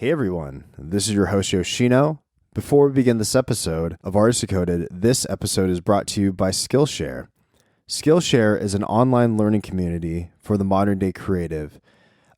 Hey everyone, this is your host Yoshino. Before we begin this episode of Artist Decoded, this episode is brought to you by Skillshare. Skillshare is an online learning community for the modern day creative.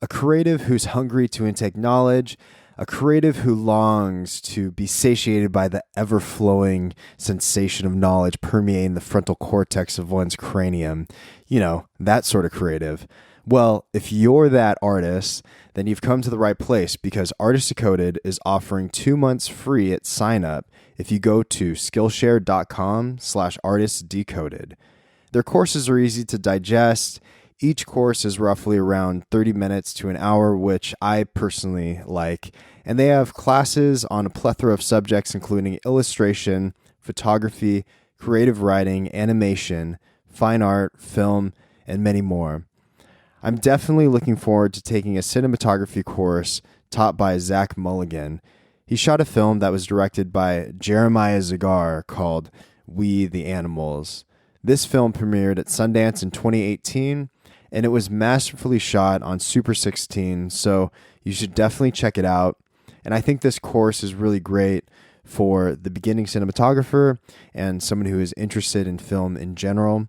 A creative who's hungry to intake knowledge, a creative who longs to be satiated by the ever-flowing sensation of knowledge permeating the frontal cortex of one's cranium. You know, that sort of creative. Well, if you're that artist, then you've come to the right place because Artist Decoded is offering 2 months free at sign up if you go to skillshare.com/artistdecoded. Their courses are easy to digest. Each course is roughly around 30 minutes to an hour, which I personally like. And they have classes on a plethora of subjects, including illustration, photography, creative writing, animation, fine art, film, and many more. I'm definitely looking forward to taking a cinematography course taught by Zach Mulligan. He shot a film that was directed by Jeremiah Zagar called We the Animals. This film premiered at Sundance in 2018, and it was masterfully shot on Super 16, so you should definitely check it out. And I think this course is really great for the beginning cinematographer and someone who is interested in film in general.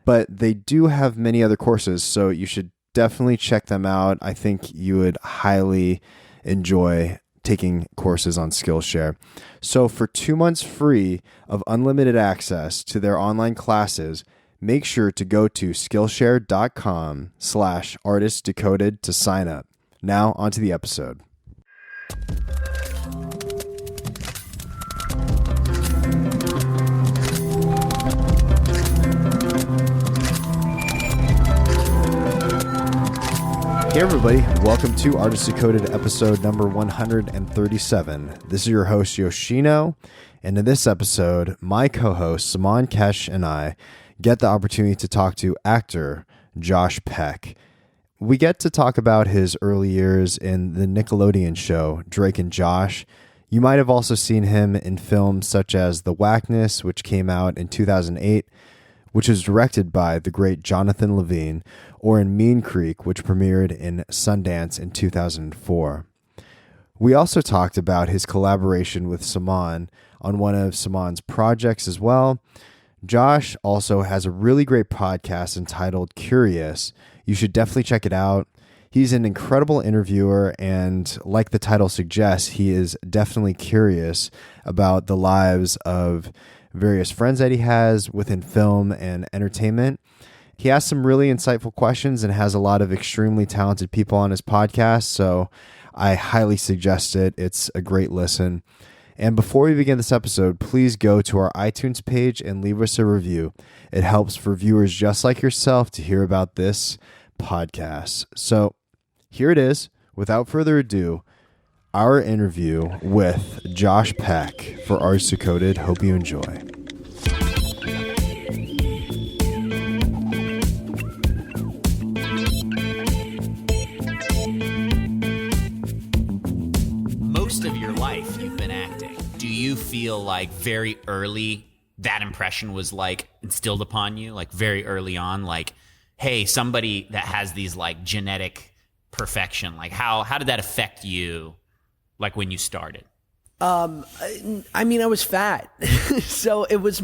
But they do have many other courses, so you should definitely check them out. I think you would highly enjoy taking courses on Skillshare. So for 2 months free of unlimited access to their online classes, make sure to go to skillshare.com/artistdecoded to sign up. Now onto the episode. Hey everybody, welcome to Artist Decoded episode number 137. This is your host Yoshino, and in this episode, my co-host Saman, Kesh, and I get the opportunity to talk to actor Josh Peck. We get to talk about his early years in the Nickelodeon show Drake and Josh. You might have also seen him in films such as The Wackness, which came out in 2008, which was directed by the great Jonathan Levine, or in Mean Creek, which premiered in Sundance in 2004. We also talked about his collaboration with Saman on one of Saman's projects as well. Josh also has a really great podcast entitled Curious. You should definitely check it out. He's an incredible interviewer, and like the title suggests, he is definitely curious about the lives of various friends that he has within film and entertainment. He asks some really insightful questions and has a lot of extremely talented people on his podcast, so I highly suggest it. It's a great listen. And before we begin this episode, please go to our iTunes page and leave us a review. It helps for viewers just like yourself to hear about this podcast. So here it is. Without further ado, our interview with Josh Peck for Artist Decoded. Hope you enjoy. Most of your life you've been acting. Do you feel like very early that impression was like instilled upon you, like very early on, like, hey, somebody that has these like genetic perfection, like how did that affect you? Like when you started? I mean, I was fat. So it was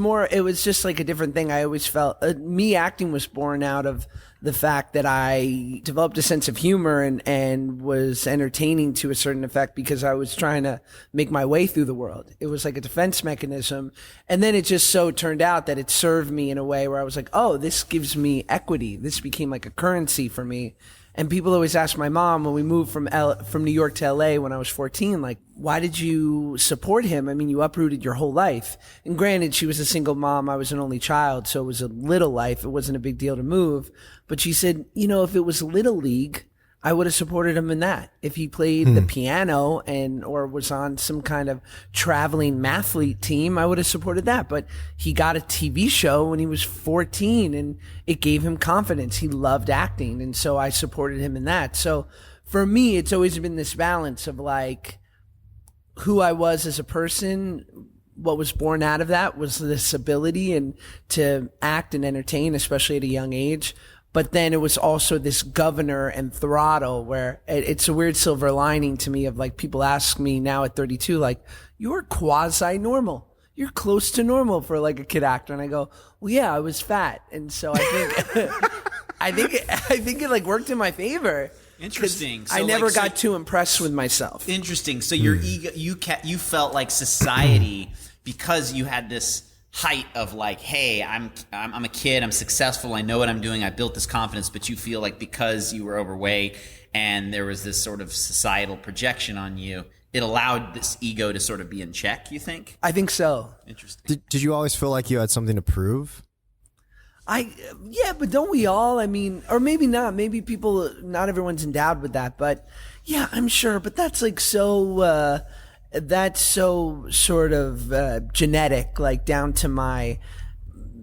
just like a different thing. I always felt, me acting was born out of the fact that I developed a sense of humor and was entertaining to a certain effect because I was trying to make my way through the world. It was like a defense mechanism. And then it just so turned out that it served me in a way where I was like, oh, this gives me equity. This became like a currency for me. And people always ask my mom when we moved from New York to LA when I was 14, like, why did you support him? I mean, you uprooted your whole life. And granted, she was a single mom. I was an only child, so it was a little life. It wasn't a big deal to move. But she said, you know, if it was Little League, I would have supported him in that. If he played the piano or was on some kind of traveling mathlete team, I would have supported that. But he got a TV show when he was 14 and it gave him confidence. He loved acting. And so I supported him in that. So for me, it's always been this balance of like who I was as a person. What was born out of that was this ability and to act and entertain, especially at a young age. but then it was also this governor and throttle where it's a weird silver lining to me of like people ask me now at 32, like, you're quasi normal. You're close to normal for like a kid actor. And I go, well, yeah, I was fat. And so I think, I think it like worked in my favor. Interesting. So I never got too impressed with myself. Interesting. So your ego, you felt like society, because you had this height of like, hey, I'm a kid, I'm successful, I know what I'm doing, I built this confidence, but you feel like because you were overweight and there was this sort of societal projection on you, it allowed this ego to sort of be in check, you think? I think so. Interesting. Did you always feel like you had something to prove? Yeah, but don't we all? I mean, or maybe not. Maybe people, not everyone's endowed with that, but yeah, I'm sure. But that's like that's so sort of genetic, like down to my,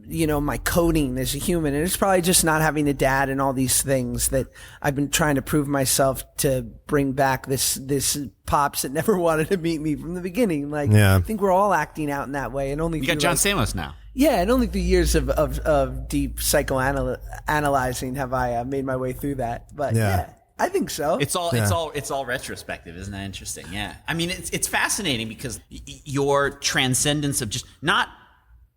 my coding as a human. And it's probably just not having a dad and all these things that I've been trying to prove myself to bring back this pops that never wanted to meet me from the beginning. Like, yeah. I think we're all acting out in that way. And only you got John Stamos now. Yeah, and only through years of deep psychoanalyzing have I made my way through that. But yeah, I think so. It's all retrospective, isn't that interesting? Yeah, I mean it's fascinating because your transcendence of just not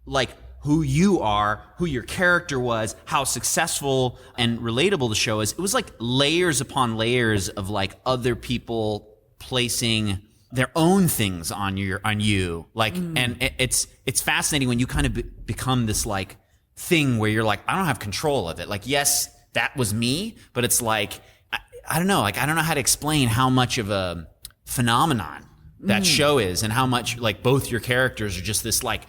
like who you are, who your character was, how successful and relatable the show is. It was like layers upon layers of like other people placing their own things on you, like, and it's fascinating when you kind of become this like thing where you're like, I don't have control of it. Like, yes, that was me, but it's like, I don't know, like, I don't know how to explain how much of a phenomenon that show is, and how much like both your characters are just this like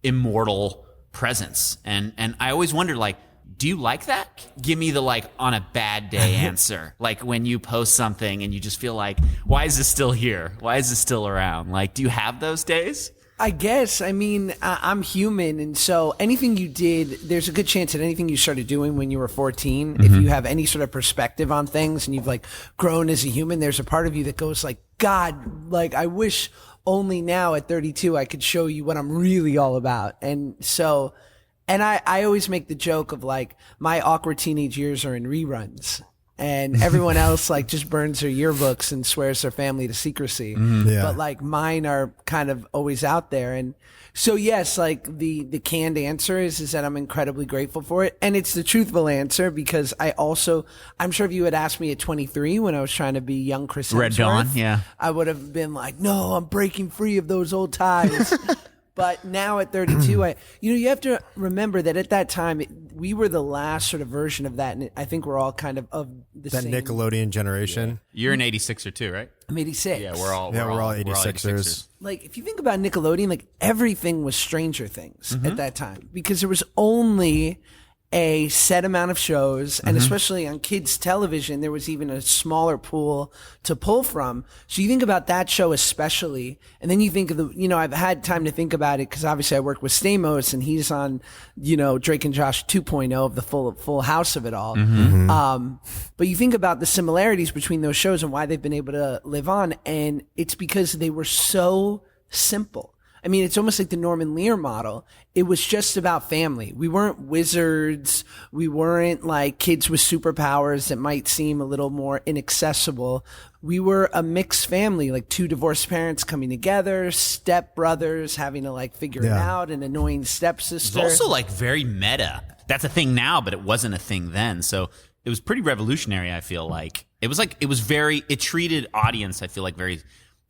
immortal presence. And I always wonder, like, do you like that? Give me the like on a bad day answer. Like when you post something and you just feel like, why is this still here? Why is this still around? Like, do you have those days? I guess. I mean, I'm human. And so anything you did, there's a good chance that anything you started doing when you were 14, if you have any sort of perspective on things and you've like grown as a human, there's a part of you that goes like, God, like I wish only now at 32 I could show you what I'm really all about. And so... And I always make the joke of like, my awkward teenage years are in reruns and everyone else like just burns their yearbooks and swears their family to secrecy. But like mine are kind of always out there. And so yes, like the canned answer is that I'm incredibly grateful for it. And it's the truthful answer because I'm sure if you had asked me at 23 when I was trying to be young Chris Hemsworth, Red Dawn, yeah, I would have been like, no, I'm breaking free of those old ties. But now at 32, you have to remember that at that time, we were the last sort of version of that. And I think we're all kind of the that same. Nickelodeon generation. Yeah. You're an 86er too, right? I'm 86. Yeah, we're all 86ers. Like, if you think about Nickelodeon, like everything was Stranger Things at that time because there was only a set amount of shows, and especially on kids television, there was even a smaller pool to pull from. So you think about that show especially, and then you think of I've had time to think about it because obviously I work with Stamos and he's on, Drake and Josh 2.0 of the full house of it all. But you think about the similarities between those shows and why they've been able to live on, and it's because they were so simple. I mean, it's almost like the Norman Lear model. It was just about family. We weren't wizards. We weren't like kids with superpowers that might seem a little more inaccessible. We were a mixed family, like two divorced parents coming together, step brothers having to like figure it out, an annoying stepsister. It's also like very meta. That's a thing now, but it wasn't a thing then. So it was pretty revolutionary, I feel like. It treated audience, I feel like, very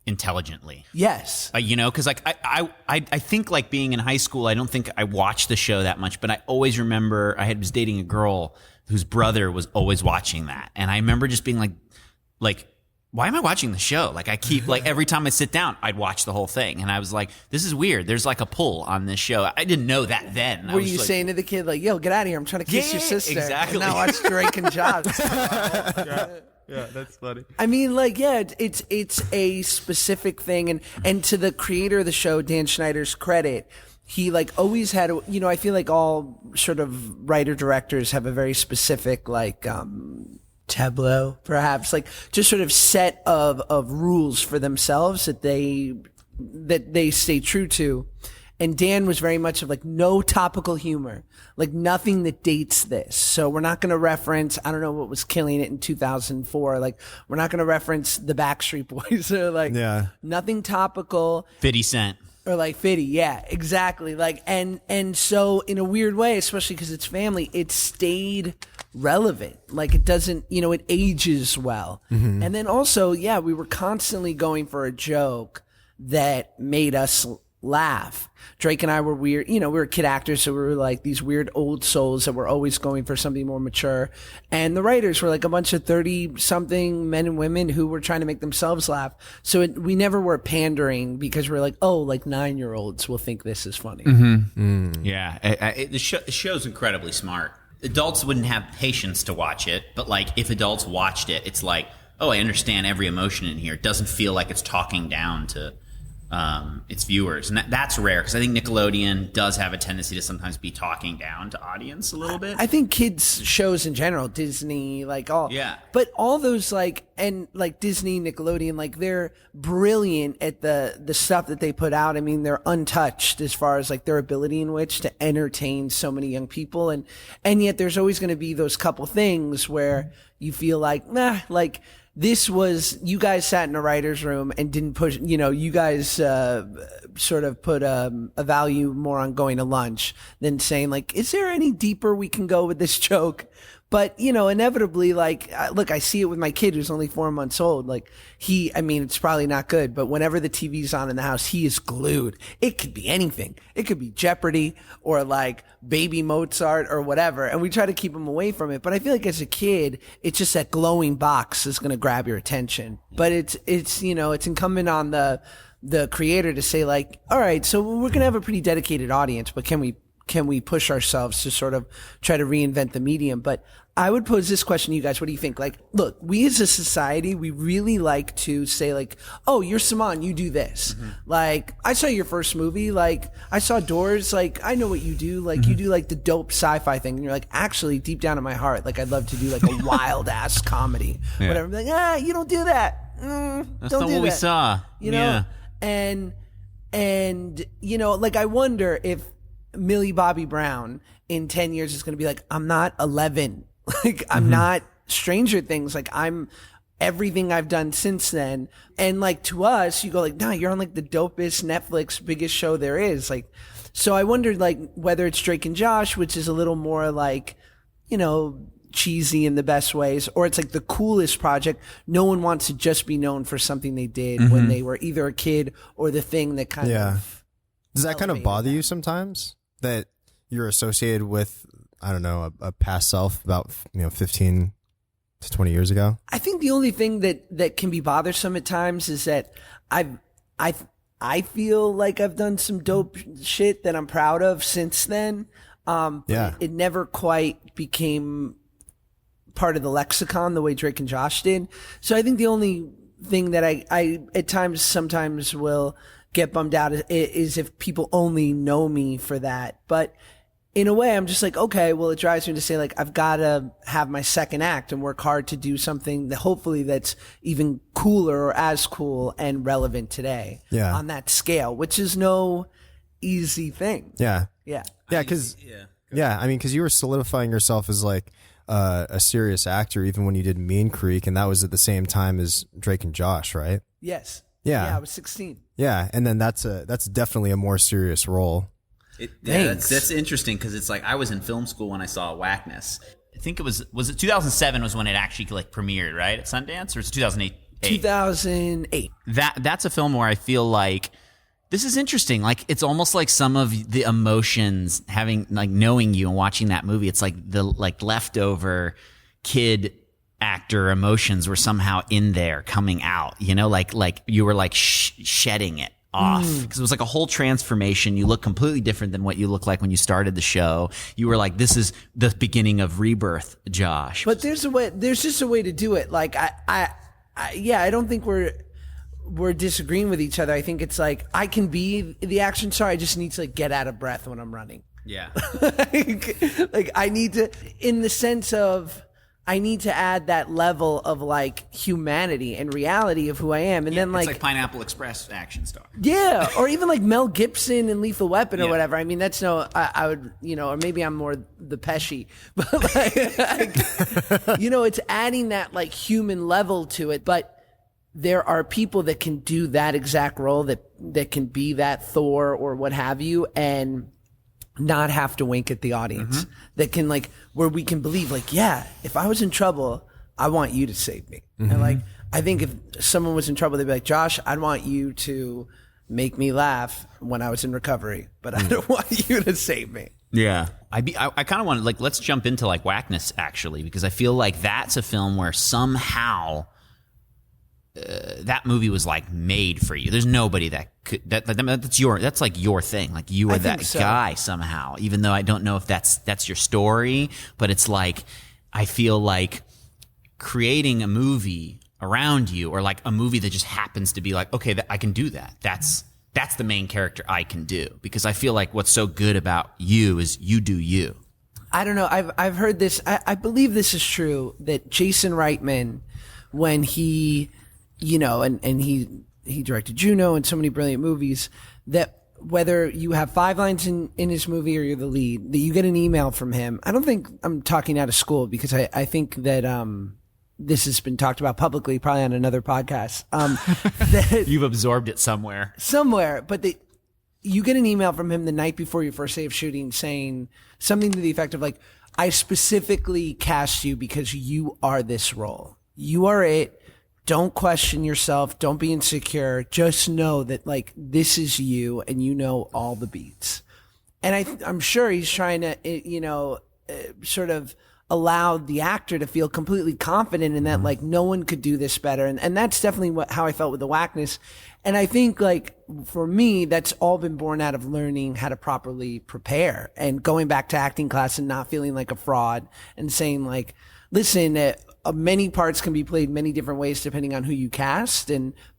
intelligently. Yes. Because like I think like being in high school, I don't think I watched the show that much, but I always remember I was dating a girl whose brother was always watching that. And I remember just being like, why am I watching the show? Like I keep like every time I sit down, I'd watch the whole thing. And I was like, this is weird. There's like a pull on this show. I didn't know that then. Were you saying to the kid like, yo, get out of here. I'm trying to kiss your sister. Exactly. And now watch Drake and Josh. Yeah, that's funny. I mean, like, yeah, it's a specific thing, and to the creator of the show, Dan Schneider's credit, he like always had, I feel like all sort of writer directors have a very specific like tableau, perhaps, like just sort of set of rules for themselves that they stay true to. And Dan was very much of like no topical humor, like nothing that dates this. So we're not going to reference, I don't know what was killing it in 2004. Like we're not going to reference the Backstreet Boys or like nothing topical. 50 Cent. Or like 50, yeah, exactly. Like, and so in a weird way, especially because it's family, it stayed relevant. Like it doesn't, it ages well. And then also, yeah, we were constantly going for a joke that made us laugh. Drake and I were weird, we were kid actors, so we were like these weird old souls that were always going for something more mature. And the writers were like a bunch of 30-something men and women who were trying to make themselves laugh. So we never were pandering because we're like, oh, like 9-year-olds will think this is funny. Yeah, the show's incredibly smart. Adults wouldn't have patience to watch it, but like if adults watched it, it's like, oh, I understand every emotion in here. It doesn't feel like it's talking down to its viewers, and that's rare because I think Nickelodeon does have a tendency to sometimes be talking down to audience a little bit. I think kids shows in general, Disney, like all, but all those like Disney, Nickelodeon, like they're brilliant at the stuff that they put out. I mean, they're untouched as far as like their ability in which to entertain so many young people, and yet there's always going to be those couple things where you feel like, like. This was, you guys sat in a writer's room and didn't push, you guys sort of put a value more on going to lunch than saying like, is there any deeper we can go with this joke? But, inevitably, like, look, I see it with my kid who's only 4 months old. Like, it's probably not good, but whenever the TV's on in the house, he is glued. It could be anything. It could be Jeopardy or like Baby Mozart or whatever. And we try to keep him away from it. But I feel like as a kid, it's just that glowing box is going to grab your attention. But it's incumbent on the creator to say like, all right, so we're going to have a pretty dedicated audience, but can we push ourselves to sort of try to reinvent the medium? But I would pose this question to you guys. What do you think? Like, look, we as a society, we really like to say like, oh, you're Saman, you do this. Like, I saw your first movie. Like, I saw Doors. Like, I know what you do. Like, you do like the dope sci-fi thing. And you're like, actually, deep down in my heart, like, I'd love to do like a wild ass comedy. Whatever. Like, you don't do that. That's don't not do what we that. saw. And like, I wonder if Millie Bobby Brown in 10 years is going to be like, I'm not 11. Like, I'm not Stranger Things. Like, I'm everything I've done since then. And like, to us, you go like, nah, you're on like the dopest Netflix biggest show there is. Like, so I wondered like whether it's Drake and Josh, which is a little more like, cheesy in the best ways, or it's like the coolest project. No one wants to just be known for something they did when they were either a kid or the thing that kind of. Does that kind of bother you sometimes that you're associated with, I don't know, a past self about 15 to 20 years ago? I think the only thing that can be bothersome at times is that I feel like I've done some dope shit that I'm proud of since then. But it never quite became part of the lexicon the way Drake and Josh did. So I think the only thing that I at times sometimes will get bummed out is if people only know me for that. But in a way, I'm just like, okay, well, it drives me to say like, I've got to have my second act and work hard to do something that hopefully that's even cooler or as cool and relevant today on that scale, which is no easy thing. Yeah. Because you were solidifying yourself as like a serious actor even when you did Mean Creek, and that was at the same time as Drake and Josh, right? Yes. Yeah, I was 16. Yeah, and then that's definitely a more serious role. That's interesting because it's like I was in film school when I saw Wackness. I think it was it 2007 was when it actually like premiered, right, at Sundance, or was it 2008? 2008. That's a film where I feel like this is interesting. Like, it's almost like some of the emotions having, like, knowing you and watching that movie, it's like the, like, leftover kid actor emotions were somehow in there coming out, like you were like shedding it off, because it was like a whole transformation. You look completely different than what you looked like when you started the show. You were like, this is the beginning of rebirth, Josh. But there's just a way to do it. Like, I don't think we're disagreeing with each other. I think it's like, I can be the action star. I just need to like get out of breath when I'm running. Yeah. like I need to, in the sense of I need to add that level of like humanity and reality of who I am. And then it's like Pineapple Express action star. Yeah, or even like Mel Gibson in Lethal Weapon or whatever. I mean, that's I would, or maybe I'm more the Pesci, but like, it's adding that like human level to it. But there are people that can do that exact role, that can be that Thor or what have you, and not have to wink at the audience. That can like, where we can believe like, yeah, if I was in trouble, I want you to save me. And like, I think if someone was in trouble, they'd be like, Josh, I'd want you to make me laugh when I was in recovery, but I don't want you to save me. Yeah. I kind of want to, like, let's jump into, like, Wackness, actually, because I feel like that's a film where somehow that movie was, like, made for you. There's nobody that could, that's like your thing. Like, you are that guy somehow, even though I don't know if that's your story, but it's like, I feel like creating a movie around you, or like a movie that just happens to be like, okay, I can do that. That's the main character I can do, because I feel like what's so good about you is you do you. I don't know. I've heard this. I believe this is true, that Jason Reitman, when he, and he directed Juno and so many brilliant movies, that whether you have 5 lines in his movie or you're the lead, that you get an email from him. I don't think I'm talking out of school, because I think that, this has been talked about publicly, probably on another podcast. That You've absorbed it somewhere, but you get an email from him the night before your first day of shooting saying something to the effect of like, I specifically cast you because you are this role. You are it. Don't question yourself. Don't be insecure. Just know that like, this is you, and you know all the beats. And I'm sure he's trying to, sort of allow the actor to feel completely confident in that, like, no one could do this better. And that's definitely how I felt with the Wackness. And I think, like, for me, that's all been born out of learning how to properly prepare and going back to acting class and not feeling like a fraud and saying, like, listen, many parts can be played many different ways depending on who you cast.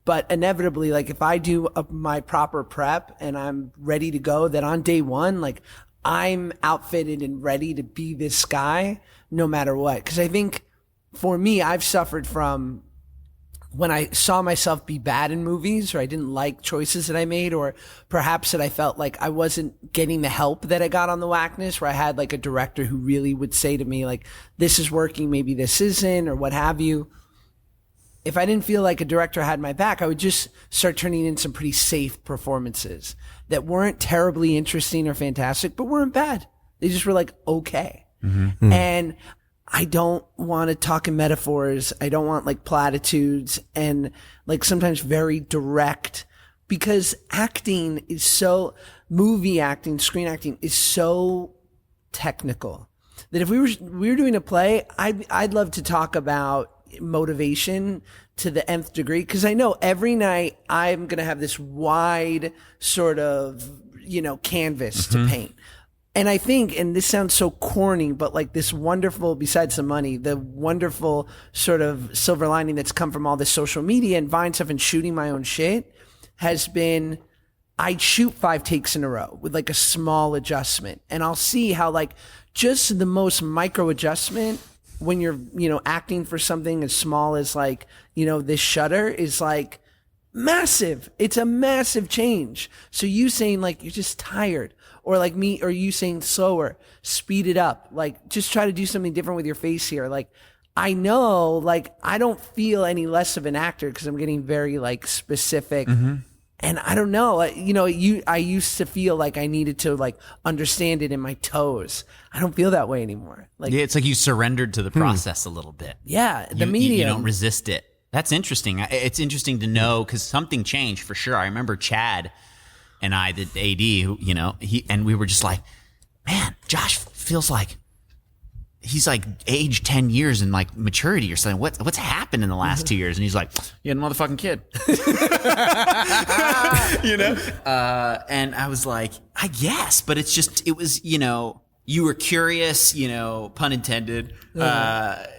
But inevitably, like, if I do my proper prep and I'm ready to go, that on day one, like, I'm outfitted and ready to be this guy no matter what. Because I think for me, I've suffered from when I saw myself be bad in movies, or I didn't like choices that I made, or perhaps that I felt like I wasn't getting the help that I got on the Wackness, where I had like a director who really would say to me like, this is working, maybe this isn't, or what have you. If I didn't feel like a director had my back, I would just start turning in some pretty safe performances that weren't terribly interesting or fantastic, but weren't bad. They just were like, okay. And I don't want to talk in metaphors. I don't want like platitudes and like sometimes very direct, because acting is so, movie acting, screen acting is so technical that if we were doing a play, I'd love to talk about motivation to the nth degree, because I know every night I'm going to have this wide sort of, canvas to paint. And I think, and this sounds so corny, but like this wonderful, besides the money, the wonderful sort of silver lining that's come from all this social media and Vine stuff and shooting my own shit has been, I shoot 5 takes in a row with like a small adjustment, and I'll see how like just the most micro adjustment when you're, acting for something as small as like, this shutter is like massive. It's a massive change. So you saying like, you're just tired, or like me, or you saying slower, speed it up, like just try to do something different with your face here. Like, I know, like, I don't feel any less of an actor because I'm getting very like specific. And I don't know, I used to feel like I needed to like understand it in my toes. I don't feel that way anymore. Like, yeah, it's like you surrendered to the process a little bit. Yeah, the medium. You don't resist it. That's interesting. It's interesting to know, because something changed for sure. I remember Chad and I, the AD, who, and we were just like, man, Josh feels like he's like aged 10 years in like maturity or something. What's happened in the last 2 years? And he's like, you had a motherfucking kid. And I was like, I guess, but it's just, it was, you were curious, pun intended.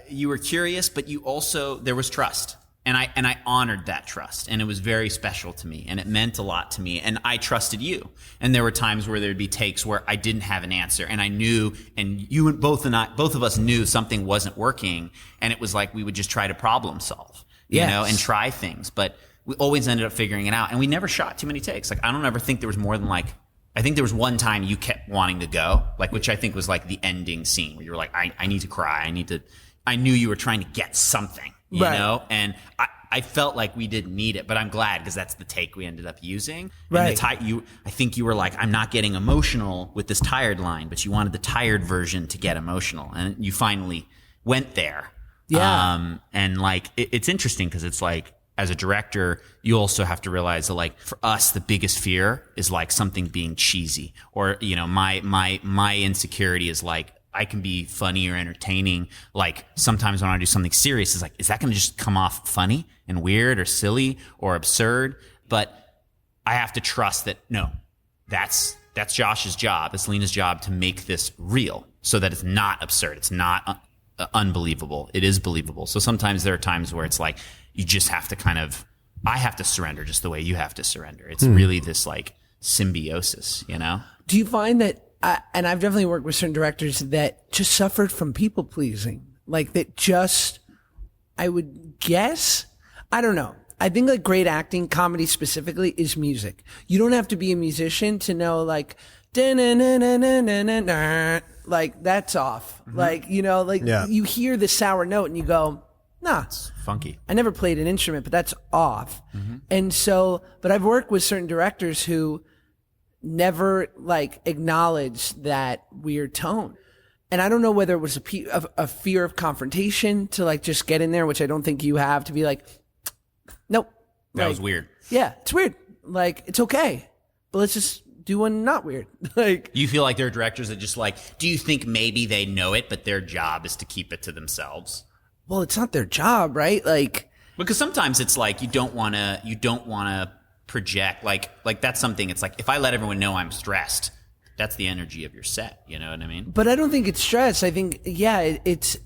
You were curious, but you also, there was trust. And I honored that trust, and it was very special to me, and it meant a lot to me, and I trusted you. And there were times where there'd be takes where I didn't have an answer, and I knew, and you and both of us knew something wasn't working, and it was like we would just try to problem solve, you know, and try things. But we always ended up figuring it out, and we never shot too many takes. Like, I don't ever think there was more than like, I think there was one time you kept wanting to go, like, which I think was like the ending scene where you were like, I need to cry, I knew you were trying to get something. You know, and I felt like we didn't need it, but I'm glad because that's the take we ended up using. Right. And I think you were like, I'm not getting emotional with this tired line, but you wanted the tired version to get emotional, and you finally went there. Yeah. And like, it's interesting because it's like, as a director, you also have to realize that, like, for us, the biggest fear is like something being cheesy, or, you know, my insecurity is like, I can be funny or entertaining. Like, sometimes when I do something serious, it's like, is that going to just come off funny and weird or silly or absurd? But I have to trust that, no, that's Josh's job. It's Lena's job to make this real so that it's not absurd. It's not unbelievable. It is believable. So sometimes there are times where it's like, you just have to I have to surrender just the way you have to surrender. It's really this like symbiosis, you know? Do you find that, and I've definitely worked with certain directors that just suffered from people pleasing, like that just, I would guess, I don't know. I think like great acting, comedy specifically, is music. You don't have to be a musician to know like, like that's off. Like, you know, like you hear the sour note and you go, nah, It's funky. I never played an instrument, but that's off. And so, but I've worked with certain directors who never like acknowledge that weird tone. And I don't know whether it was a fear of confrontation to like just get in there, which I don't think you have, to be like, nope. That was weird. Yeah, it's weird. Like, it's okay, but let's just do one not weird. Like, You feel like there are directors that just like, do you think maybe they know it, but their job is to keep it to themselves? well, it's not their job, right? Like, Because sometimes it's like you don't want to project like that's something. It's like, if I let everyone know I'm stressed, that's the energy of your set. You know what I mean? but I don't think it's stress. I think, yeah, it's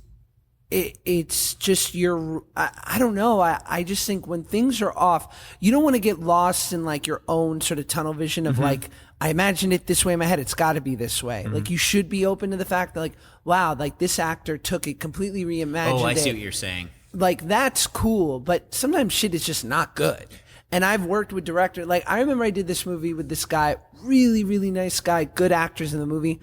just I don't know. I just think when things are off, you don't want to get lost in like your own sort of tunnel vision of like, I imagined it this way in my head. It's got to be this way. Like, you should be open to the fact that like, wow, like this actor took it, completely reimagined. Oh, I see it. what you're saying. Like, that's cool, but sometimes shit is just not good. And I've worked with directors. Like, I remember I did this movie with this guy, really, really nice guy, good actors in the movie.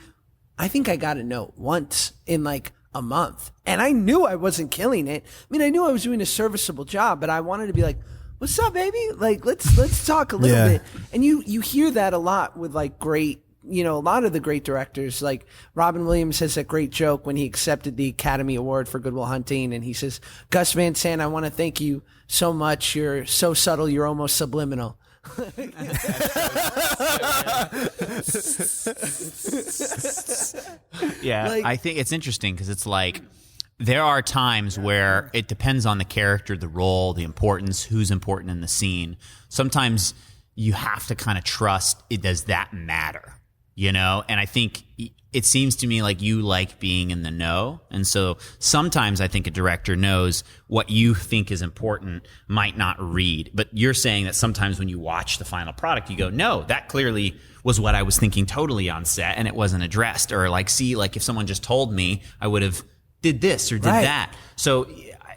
I think I got a note once in like a month. And I knew I wasn't killing it. I mean, I knew I was doing a serviceable job, but I wanted to be like, what's up, baby? Like, let's talk a little bit. And you hear that a lot with like great, you know, a lot of the great directors. Like Robin Williams has that great joke when he accepted the Academy Award for Good Will Hunting, and he says, Gus Van Sant, I want to thank you so much. You're so subtle, you're almost subliminal. Yeah, Like- I think it's interesting because it's like there are times where it depends on the character, the role, the importance, who's important in the scene. Sometimes you have to kind of trust it. Does that matter? You know? And I think it seems to me like you like being in the know. And so sometimes I think a director knows what you think is important might not read. But you're saying that sometimes when you watch the final product, you go, no, that clearly was what I was thinking totally on set and it wasn't addressed. Or like, see, like if someone just told me, I would have did this or did that. So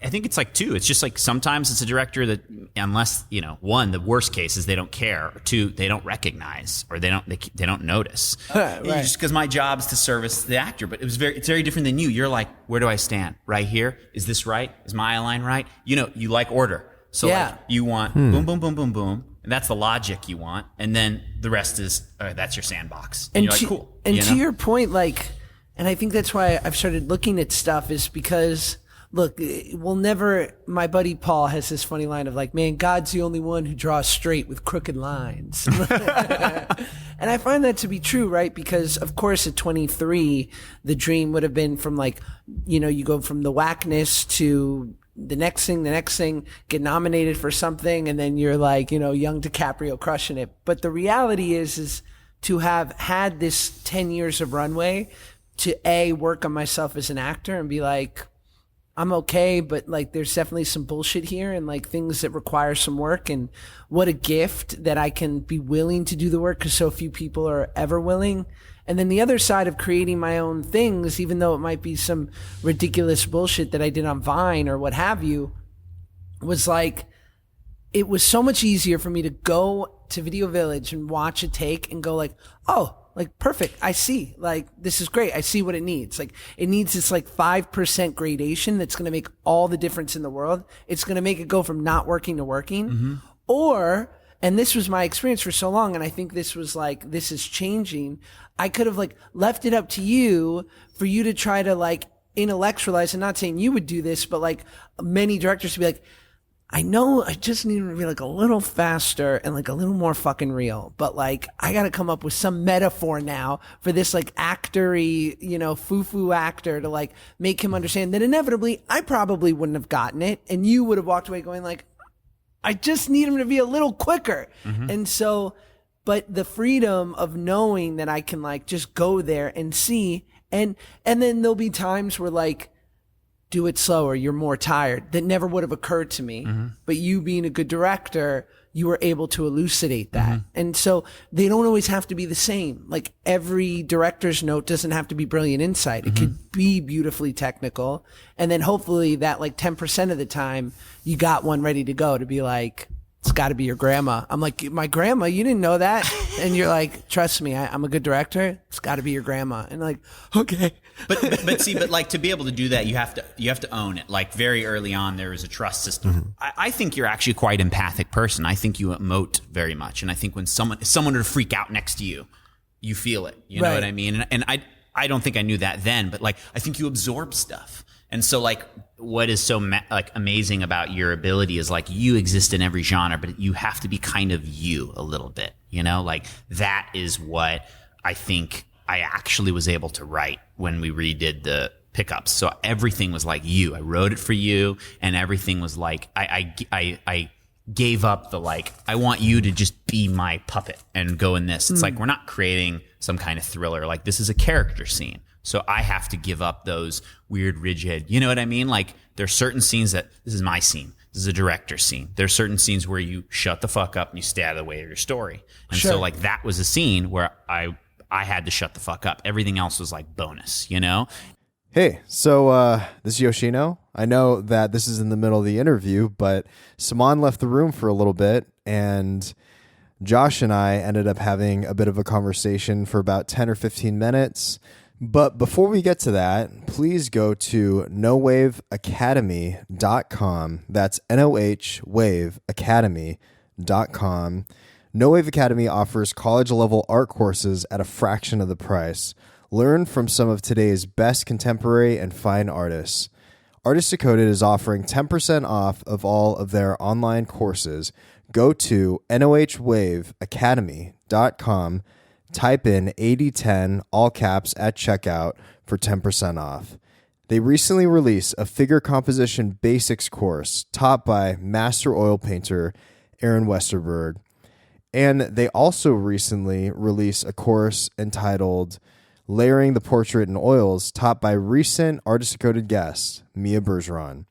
I think it's like two. It's just like sometimes it's a director that, unless, you know, one, the worst case is they don't care, or two, they don't recognize, or they don't notice. Right. Just because my job is to service the actor, but it's very different than you. You're like, where do I stand? Right here? Is this right? Is my line right? You know, you like order. So like you want boom, boom, boom, boom, boom. And that's the logic you want. And then the rest is, that's your sandbox. And you're like, cool. And you to know? your point, like, and I think that's why I've started looking at stuff, is because, look, my buddy Paul has this funny line of like, man, God's the only one who draws straight with crooked lines. And I find that to be true, right? Because of course at 23, the dream would have been from like, you know, you go from the Wackness to the next thing, get nominated for something, and then you're like, you know, young DiCaprio crushing it. But the reality is to have had this 10 years of runway to work on myself as an actor and be like, I'm okay, but like there's definitely some bullshit here and like things that require some work, and what a gift that I can be willing to do the work because so few people are ever willing. And then the other side of creating my own things, even though it might be some ridiculous bullshit that I did on Vine or what have you, was like, it was so much easier for me to go to Video Village and watch a take and go like, oh, like perfect. I see. Like, this is great. I see what it needs. Like, it needs this like 5% gradation that's going to make all the difference in the world. It's going to make it go from not working to working. Or, and this was my experience for so long, and I think this was like, this is changing. I could have like left it up to you for you to try to like intellectualize, and not saying you would do this, but like many directors would be like, I know I just need to be like a little faster and like a little more fucking real, but like I got to come up with some metaphor now for this like actor-y, you know, foo-foo actor to like make him understand that inevitably I probably wouldn't have gotten it, and you would have walked away going like, I just need him to be a little quicker. And so, but the freedom of knowing that I can like just go there and see, and then there'll be times where like, do it slower, you're more tired. That never would have occurred to me. But you being a good director, you were able to elucidate that. And so they don't always have to be the same. Like every director's note doesn't have to be brilliant insight. It could be beautifully technical. And then hopefully that like 10% of the time you got one ready to go to be like, it's got to be your grandma. I'm like, my grandma, you didn't know that? And you're like, trust me, I'm a good director. It's got to be your grandma. And like, okay. But see, like to be able to do that, you have to own it. Like very early on, there is a trust system. I think you're actually quite empathic person. I think you emote very much, and I think when someone were to freak out next to you, you feel it. You know what I mean? And I don't think I knew that then, but like I think you absorb stuff. And so like what is so like amazing about your ability is like you exist in every genre, but you have to be kind of you a little bit, you know, like that is what I think I actually was able to write when we redid the pickups. So everything was like you. I wrote it for you, and everything was like I gave up the like, I want you to just be my puppet and go in this. It's like we're not creating some kind of thriller. Like this is a character scene. So I have to give up those weird, rigid, you know what I mean? Like there's certain scenes that this is my scene. This is a director's scene. There's certain scenes where you shut the fuck up and you stay out of the way of your story. And so like that was a scene where I had to shut the fuck up. Everything else was like bonus, you know? Hey, so this is Yoshino. I know that this is in the middle of the interview, but Saman left the room for a little bit, and Josh and I ended up having a bit of a conversation for about 10 or 15 minutes. But before we get to that, please go to nowaveacademy.com. That's nohwaveacademy.com. No Wave Academy offers college-level art courses at a fraction of the price. Learn from some of today's best contemporary and fine artists. Artist Decoded is offering 10% off of all of their online courses. Go to nohwaveacademy.com. Type in 8010, all caps, at checkout for 10% off. They recently released a figure composition basics course taught by master oil painter Aaron Westerberg. And they also recently released a course entitled Layering the Portrait in Oils, taught by recent Artist Decoded guest Mia Bergeron.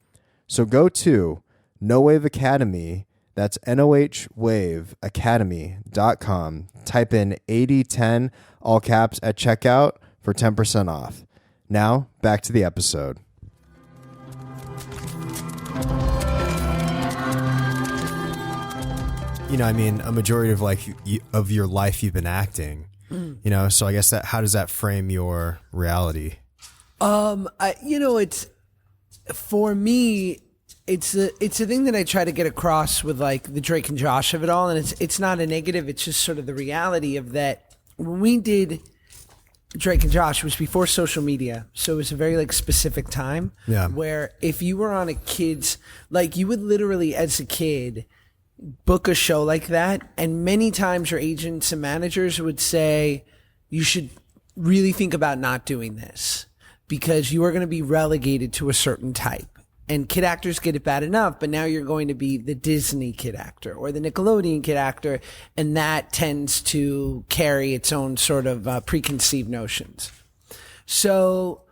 So go to No Wave Academy. That's nohwaveacademy.com. Type in 8010, all caps, at checkout for 10% off. Now, back to the episode. You know, I mean, a majority of of your life you've been acting. You know, so I guess how does that frame your reality? It's for me. It's a thing that I try to get across with like the Drake and Josh of it all, and it's not a negative. It's just sort of the reality of that. When we did Drake and Josh, it was before social media, so it was a very like specific time. Yeah. Where if you were on a kid's, like you would literally as a kid book a show like that, and many times your agents and managers would say you should really think about not doing this because you are going to be relegated to a certain type. And kid actors get it bad enough, but now you're going to be the Disney kid actor or the Nickelodeon kid actor, and that tends to carry its own sort of preconceived notions. So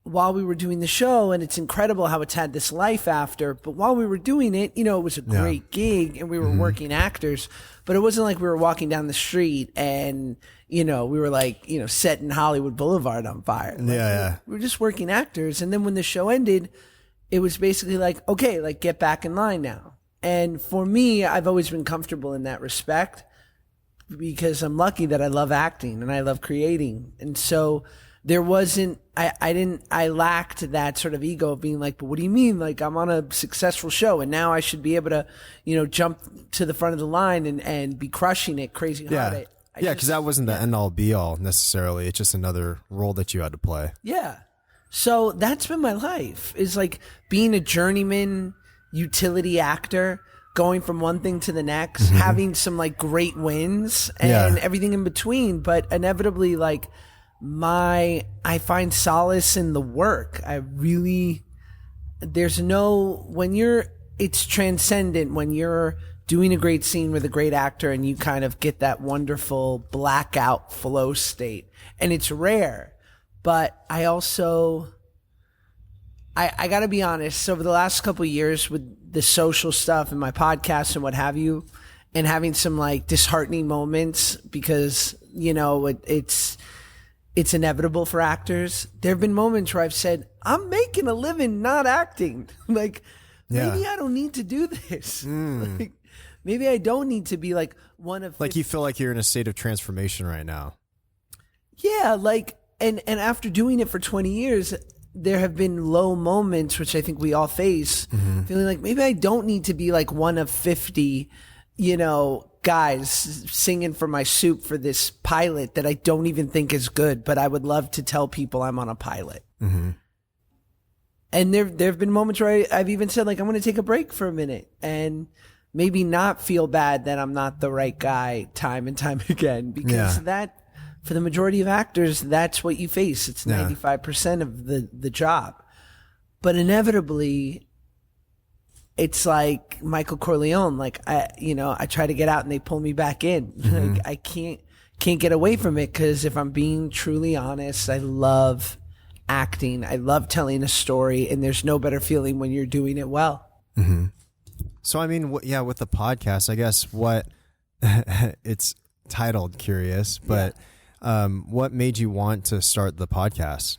while we were doing the show, and it's incredible how it's had this life after, but while we were doing it, you know, it was a great gig and we were working actors, but it wasn't like we were walking down the street and, you know, we were like, you know, setting Hollywood Boulevard on fire. Like, we were just working actors. And then when the show ended, it was basically like, okay, like get back in line now. And for me, I've always been comfortable in that respect because I'm lucky that I love acting and I love creating. And so there wasn't, I lacked that sort of ego of being like, but what do you mean? Like, I'm on a successful show and now I should be able to, you know, jump to the front of the line and be crushing it crazy hard. Because that wasn't the end all be all necessarily. It's just another role that you had to play. Yeah. So that's been my life, is like being a journeyman utility actor, going from one thing to the next, having some like great wins and everything in between. But inevitably, like, I find solace in the work. It's transcendent when you're doing a great scene with a great actor and you kind of get that wonderful blackout flow state. And it's rare, but I also, I gotta be honest, over the last couple of years with the social stuff and my podcast and what have you, and having some like disheartening moments because, you know, it's inevitable for actors. There have been moments where I've said, I'm making a living not acting. Like, maybe I don't need to do this. Like, maybe I don't need to be like one of... Like, you feel like you're in a state of transformation right now. Yeah, like, and after doing it for 20 years, there have been low moments, which I think we all face, feeling like maybe I don't need to be like one of 50, you know, guys singing for my soup for this pilot that I don't even think is good, but I would love to tell people I'm on a pilot. And there have been moments where I've even said, like, I'm going to take a break for a minute and maybe not feel bad that I'm not the right guy time and time again, because that, for the majority of actors, that's what you face. It's 95% of the job. But inevitably, it's like Michael Corleone. Like, I try to get out and they pull me back in. Like, I can't get away from it, because if I'm being truly honest, I love acting. I love telling a story, and there's no better feeling when you're doing it well. So, I mean, with the podcast, I guess what it's titled Curious, but what made you want to start the podcast?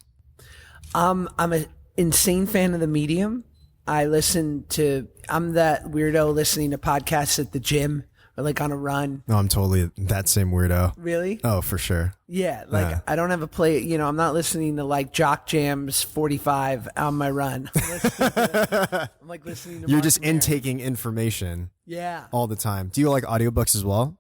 I'm an insane fan of the medium. I'm that weirdo listening to podcasts at the gym or like on a run. No, I'm totally that same weirdo. Really? Oh, for sure. Yeah. Like, I don't have a play, you know, I'm not listening to like Jock Jams 45 on my run. I'm like listening to You're Mark just Maron. intaking information. Yeah. All the time. Do you like audiobooks as well?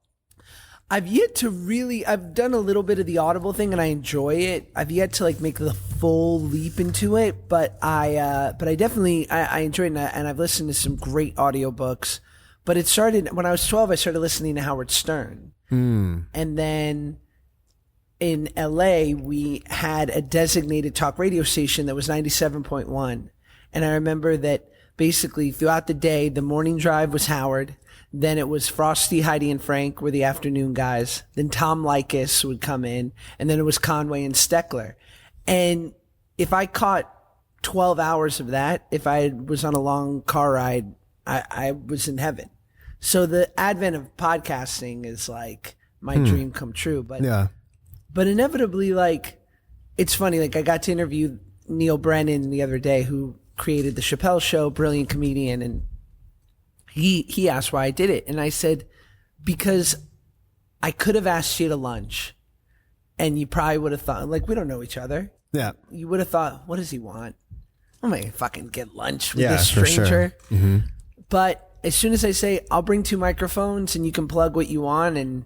I've done a little bit of the Audible thing and I enjoy it. I've yet to like make the full leap into it, but I definitely, I enjoy it, and I've listened to some great audiobooks. But it started, when I was 12, I started listening to Howard Stern. And then in LA, we had a designated talk radio station that was 97.1. And I remember that basically throughout the day, the morning drive was Howard. Then it was Frosty, Heidi, and Frank were the afternoon guys. Then Tom Likas would come in. And then it was Conway and Steckler. And if I caught 12 hours of that, if I was on a long car ride, I was in heaven. So the advent of podcasting is like my dream come true. But inevitably, like, it's funny. Like, I got to interview Neil Brennan the other day, who created the Chappelle Show, brilliant comedian, and he asked why I did it. And I said, because I could have asked you to lunch and you probably would have thought, like, we don't know each other. Yeah. You would have thought, what does he want? I'm going to fucking get lunch with this stranger. For sure. But as soon as I say, I'll bring 2 microphones and you can plug what you want, and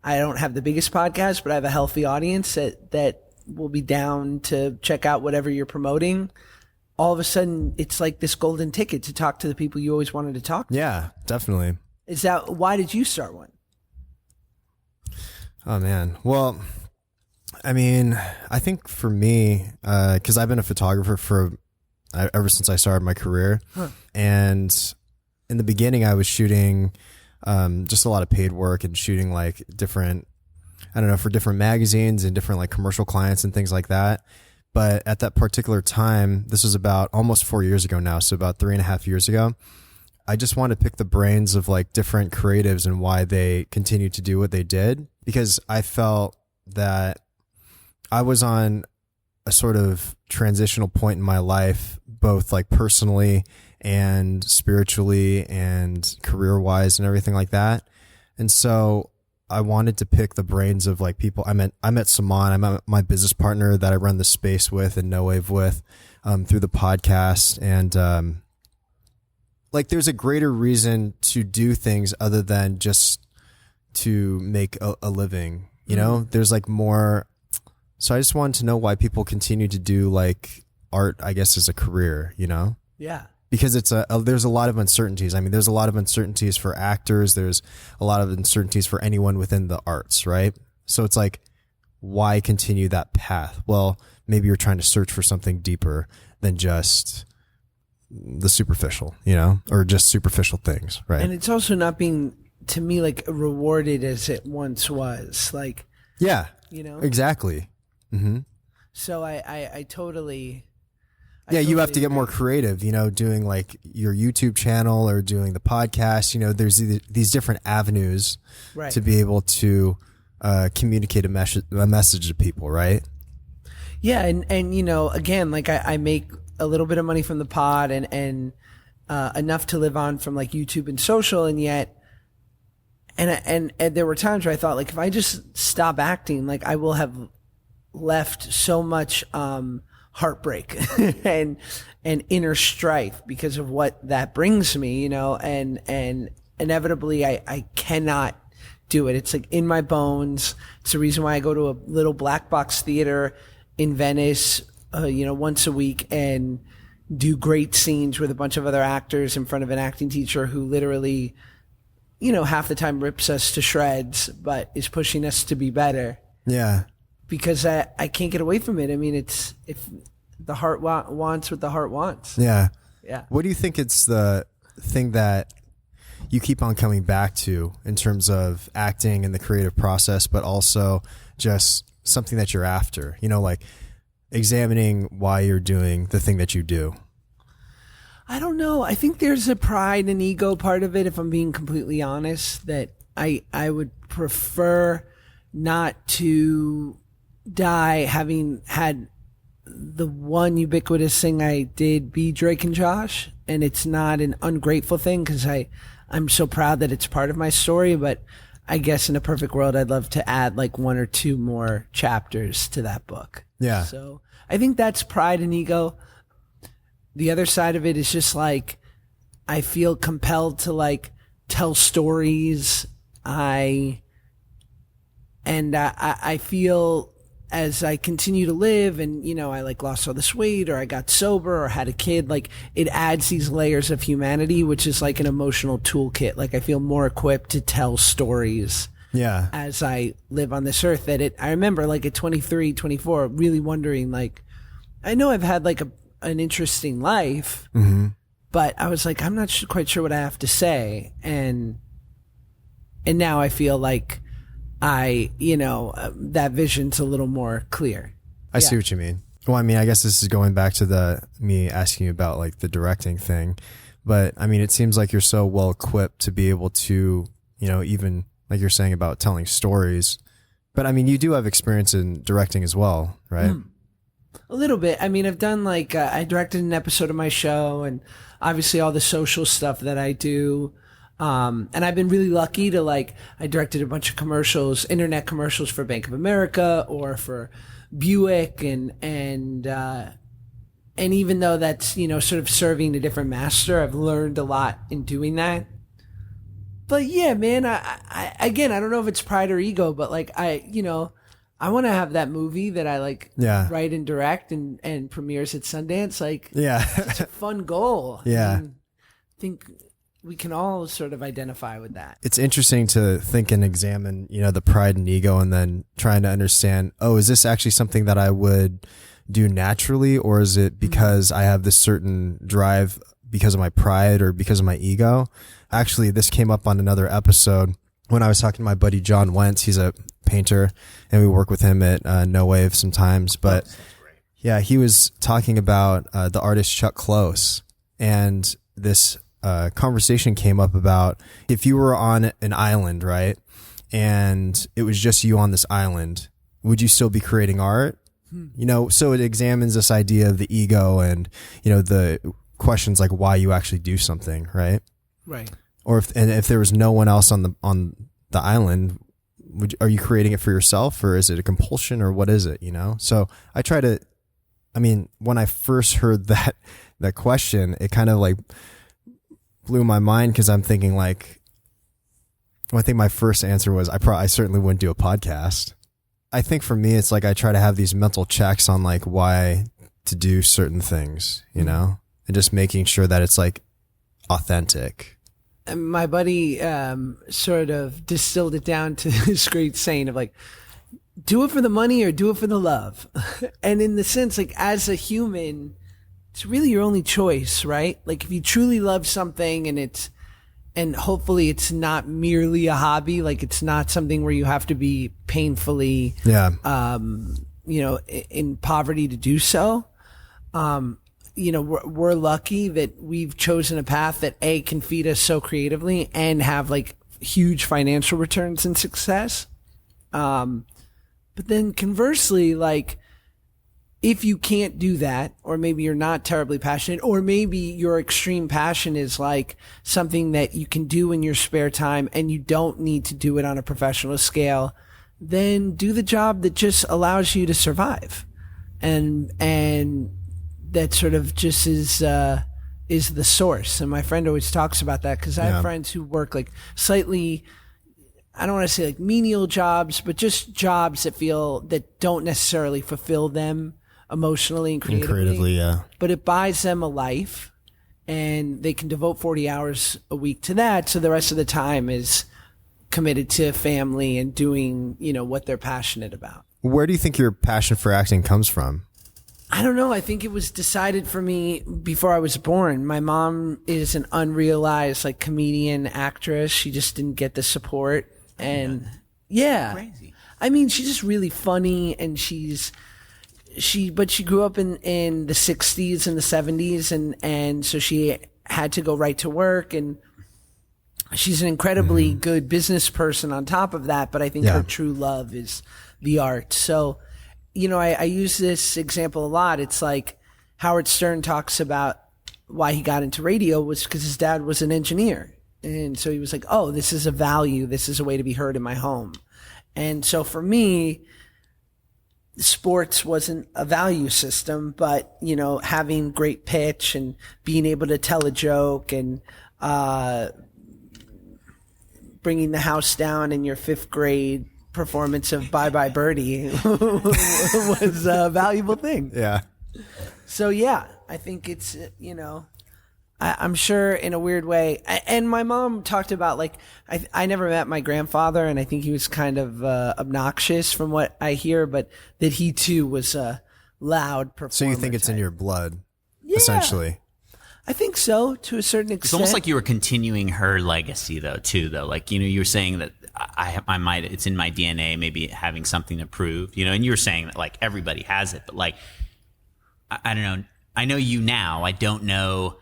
I don't have the biggest podcast, but I have a healthy audience that will be down to check out whatever you're promoting, all of a sudden it's like this golden ticket to talk to the people you always wanted to talk to. Yeah, definitely. Why did you start one? Oh, man. Well, I mean, I think for me, because I've been a photographer ever since I started my career. And in the beginning, I was shooting just a lot of paid work and shooting like different, I don't know, for different magazines and different like commercial clients and things like that. But at that particular time, this was about almost 4 years ago now, so about 3.5 years ago, I just wanted to pick the brains of like different creatives and why they continued to do what they did, because I felt that I was on a sort of transitional point in my life, both like personally and spiritually and career wise and everything like that. And so I wanted to pick the brains of like people. I met Saman. I met my business partner that I run the space with and No Wave with, through the podcast. And, like there's a greater reason to do things other than just to make a living, you know, there's like more. So I just wanted to know why people continue to do like art, I guess, as a career, you know? Yeah. Because there's a lot of uncertainties. I mean, there's a lot of uncertainties for actors. There's a lot of uncertainties for anyone within the arts, right? So it's like, why continue that path? Well, maybe you're trying to search for something deeper than just the superficial, you know, or just superficial things, right? And it's also not being, to me, like rewarded as it once was. Like, yeah, you know, exactly. Mm-hmm. So I totally. You have to get more creative, you know, doing like your YouTube channel or doing the podcast. You know, there's these different avenues to be able to communicate a message to people, right? Yeah, and you know, again, like I make a little bit of money from the pod and enough to live on from like YouTube and social, and yet, and there were times where I thought, like, if I just stop acting, like I will have left so much heartbreak and inner strife because of what that brings me, you know, and inevitably I cannot do it. It's like in my bones. It's the reason why I go to a little black box theater in Venice, you know, once a week and do great scenes with a bunch of other actors in front of an acting teacher who literally, you know, half the time rips us to shreds, but is pushing us to be better. Yeah. Because I can't get away from it. I mean, it's if the heart wants what the heart wants. Yeah. Yeah. What do you think it's the thing that you keep on coming back to in terms of acting and the creative process, but also just something that you're after, you know, like examining why you're doing the thing that you do? I don't know. I think there's a pride and ego part of it, if I'm being completely honest, that I would prefer not to die having had the one ubiquitous thing I did be Drake and Josh. And it's not an ungrateful thing because I'm so proud that it's part of my story. But I guess in a perfect world, I'd love to add like one or two more chapters to that book. Yeah. So I think that's pride and ego. The other side of it is just like, I feel compelled to like tell stories. I feel as I continue to live and, you know, I like lost all this weight or I got sober or had a kid, like it adds these layers of humanity, which is like an emotional toolkit. Like I feel more equipped to tell stories. Yeah. As I live on this earth I remember like at 23, 24, really wondering like, I know I've had like an interesting life, but I was like, I'm not quite sure what I have to say. And now I feel like that vision's a little more clear. I see what you mean. Well, I mean, I guess this is going back to me asking you about like the directing thing, but I mean, it seems like you're so well equipped to be able to, you know, even like you're saying about telling stories, but I mean, you do have experience in directing as well, right? A little bit. I mean, I've done like, I directed an episode of my show and obviously all the social stuff that I do. And I've been really lucky to like, I directed a bunch of commercials, internet commercials for Bank of America or for Buick and even though that's, you know, sort of serving a different master, I've learned a lot in doing that. But yeah, man, I again, I don't know if it's pride or ego, but like I want to have that movie that I like write and direct and premieres at Sundance. Like, yeah, it's a fun goal. Yeah. I think we can all sort of identify with that. It's interesting to think and examine, you know, the pride and ego and then trying to understand, oh, is this actually something that I would do naturally? Or is it because I have this certain drive because of my pride or because of my ego? Actually, this came up on another episode when I was talking to my buddy, John Wentz. He's a painter and we work with him at No Wave sometimes, but Yeah, he was talking about the artist Chuck Close, and this conversation came up about if you were on an island, right, and it was just you on this island, would you still be creating art? You know, so it examines this idea of the ego and, you know, the questions like why you actually do something, right? Right. Or if there was no one else on the island, are you creating it for yourself, or is it a compulsion, or what is it, you know? So I try to, I mean, when I first heard that question, it kind of like blew my mind, because I'm thinking like, well, I think my first answer was I certainly wouldn't do a podcast. I think for me, it's like I try to have these mental checks on like why to do certain things, you know, and just making sure that it's like authentic. And my buddy sort of distilled it down to this great saying of like, do it for the money or do it for the love. And in the sense, like as a human, it's really your only choice, right? Like if you truly love something and hopefully it's not merely a hobby, like it's not something where you have to be painfully, you know, in poverty to do so. You know, we're lucky that we've chosen a path that can feed us so creatively and have like huge financial returns and success. But then conversely, like if you can't do that, or maybe you're not terribly passionate, or maybe your extreme passion is like something that you can do in your spare time and you don't need to do it on a professional scale, then do the job that just allows you to survive. And that sort of just is the source. And my friend always talks about that, because I have friends who work like slightly, I don't want to say like menial jobs, but just jobs that don't necessarily fulfill them emotionally and creatively. But it buys them a life, and they can devote 40 hours a week to that. So the rest of the time is committed to family and doing, you know, what they're passionate about. Where do you think your passion for acting comes from? I don't know. I think it was decided for me before I was born. My mom is an unrealized like comedian actress. She just didn't get the support. And yeah, crazy. I mean, she's just really funny, and but she grew up in the 60s and the 70s, and so she had to go right to work, and she's an incredibly good business person on top of that. But I think her true love is the art. So, you know, I use this example a lot. It's like Howard Stern talks about why he got into radio was because his dad was an engineer. And so he was like, oh, this is a value. This is a way to be heard in my home. And so for me, sports wasn't a value system, but, you know, having great pitch and being able to tell a joke and bringing the house down in your 5th grade performance of Bye Bye Birdie was a valuable thing. Yeah. So, yeah, I think it's, you know, I'm sure in a weird way. And my mom talked about, like, I never met my grandfather, and I think he was kind of obnoxious from what I hear, but that he too was a loud performer. So you think it's in your blood, essentially? I think so, to a certain extent. It's almost like you were continuing her legacy, though. Like, you know, you were saying that I might, it's in my DNA, maybe having something to prove, you know, and you were saying that, like, everybody has it, but, like, I don't know. I know you now. I don't know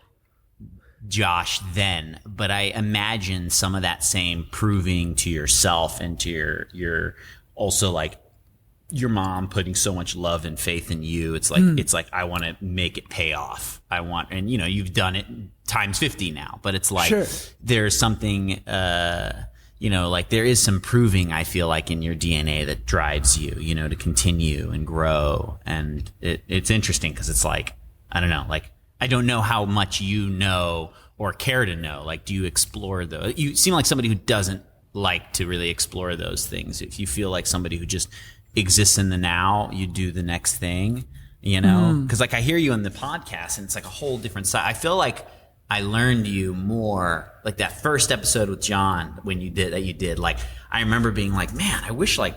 Josh then, but I imagine some of that same proving to yourself and to your also, like, your mom putting so much love and faith in you. It's like I want to make it pay off. And you know, you've done it times 50 now, but it's like there's something, you know, like there is some proving, I feel like, in your DNA that drives you, you know, to continue and grow. And it's interesting because it's like, I don't know, like, I don't know how much you know or care to know. Like, do you explore those? You seem like somebody who doesn't like to really explore those things. If you feel like somebody who just exists in the now, you do the next thing, you know? Because like I hear you on the podcast and it's like a whole different side. I feel like I learned you more, like that first episode with John when you did. Like, I remember being like, man, I wish like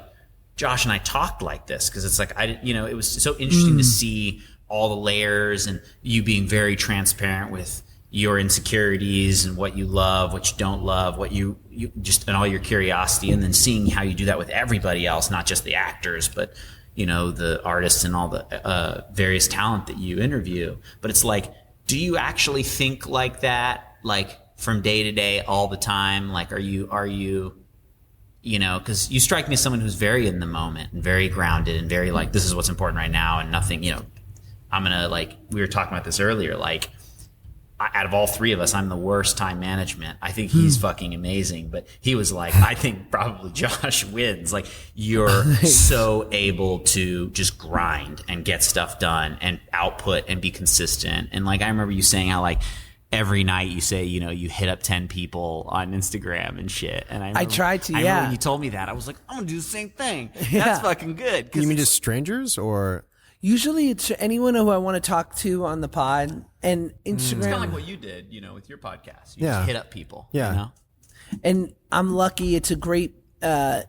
Josh and I talked like this, because it's like, it was so interesting to see all the layers and you being very transparent with your insecurities and what you love, what you don't love, what you just, and all your curiosity, and then seeing how you do that with everybody else, not just the actors, but, you know, the artists and all the various talent that you interview. But it's like, do you actually think like that, like from day to day all the time? Like, are you, you know, because you strike me as someone who's very in the moment and very grounded and very like, this is what's important right now and nothing, you know, I'm going to like, we were talking about this earlier, like, out of all three of us, I'm the worst time management. I think he's fucking amazing, but he was like, I think probably Josh wins. Like, you're so able to just grind and get stuff done and output and be consistent. And like, I remember you saying how like every night you say, you know, you hit up 10 people on Instagram and shit. And I tried to, I remember when you told me that, I was like, I'm gonna do the same thing. That's fucking good. You mean just strangers or? Usually it's anyone who I want to talk to on the pod, and Instagram. It's kind of like what you did, you know, with your podcast. You just hit up people. Yeah. You know? And I'm lucky. It's a great, it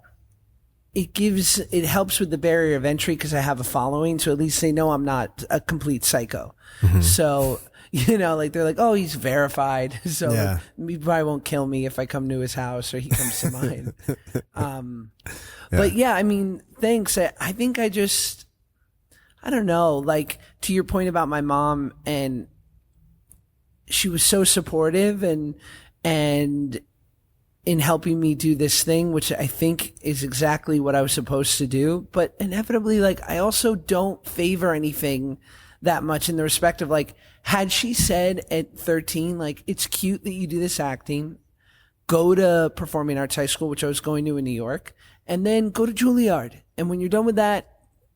helps with the barrier of entry because I have a following. So at least they know I'm not a complete psycho. So, you know, like they're like, oh, he's verified. So like, he probably won't kill me if I come to his house or he comes to mine. But yeah, I mean, thanks. I think I don't know, like to your point about my mom, and she was so supportive and in helping me do this thing, which I think is exactly what I was supposed to do. But inevitably, like I also don't favor anything that much in the respect of like, had she said at 13, like, it's cute that you do this acting, go to performing arts high school, which I was going to in New York, and then go to Juilliard. And when you're done with that,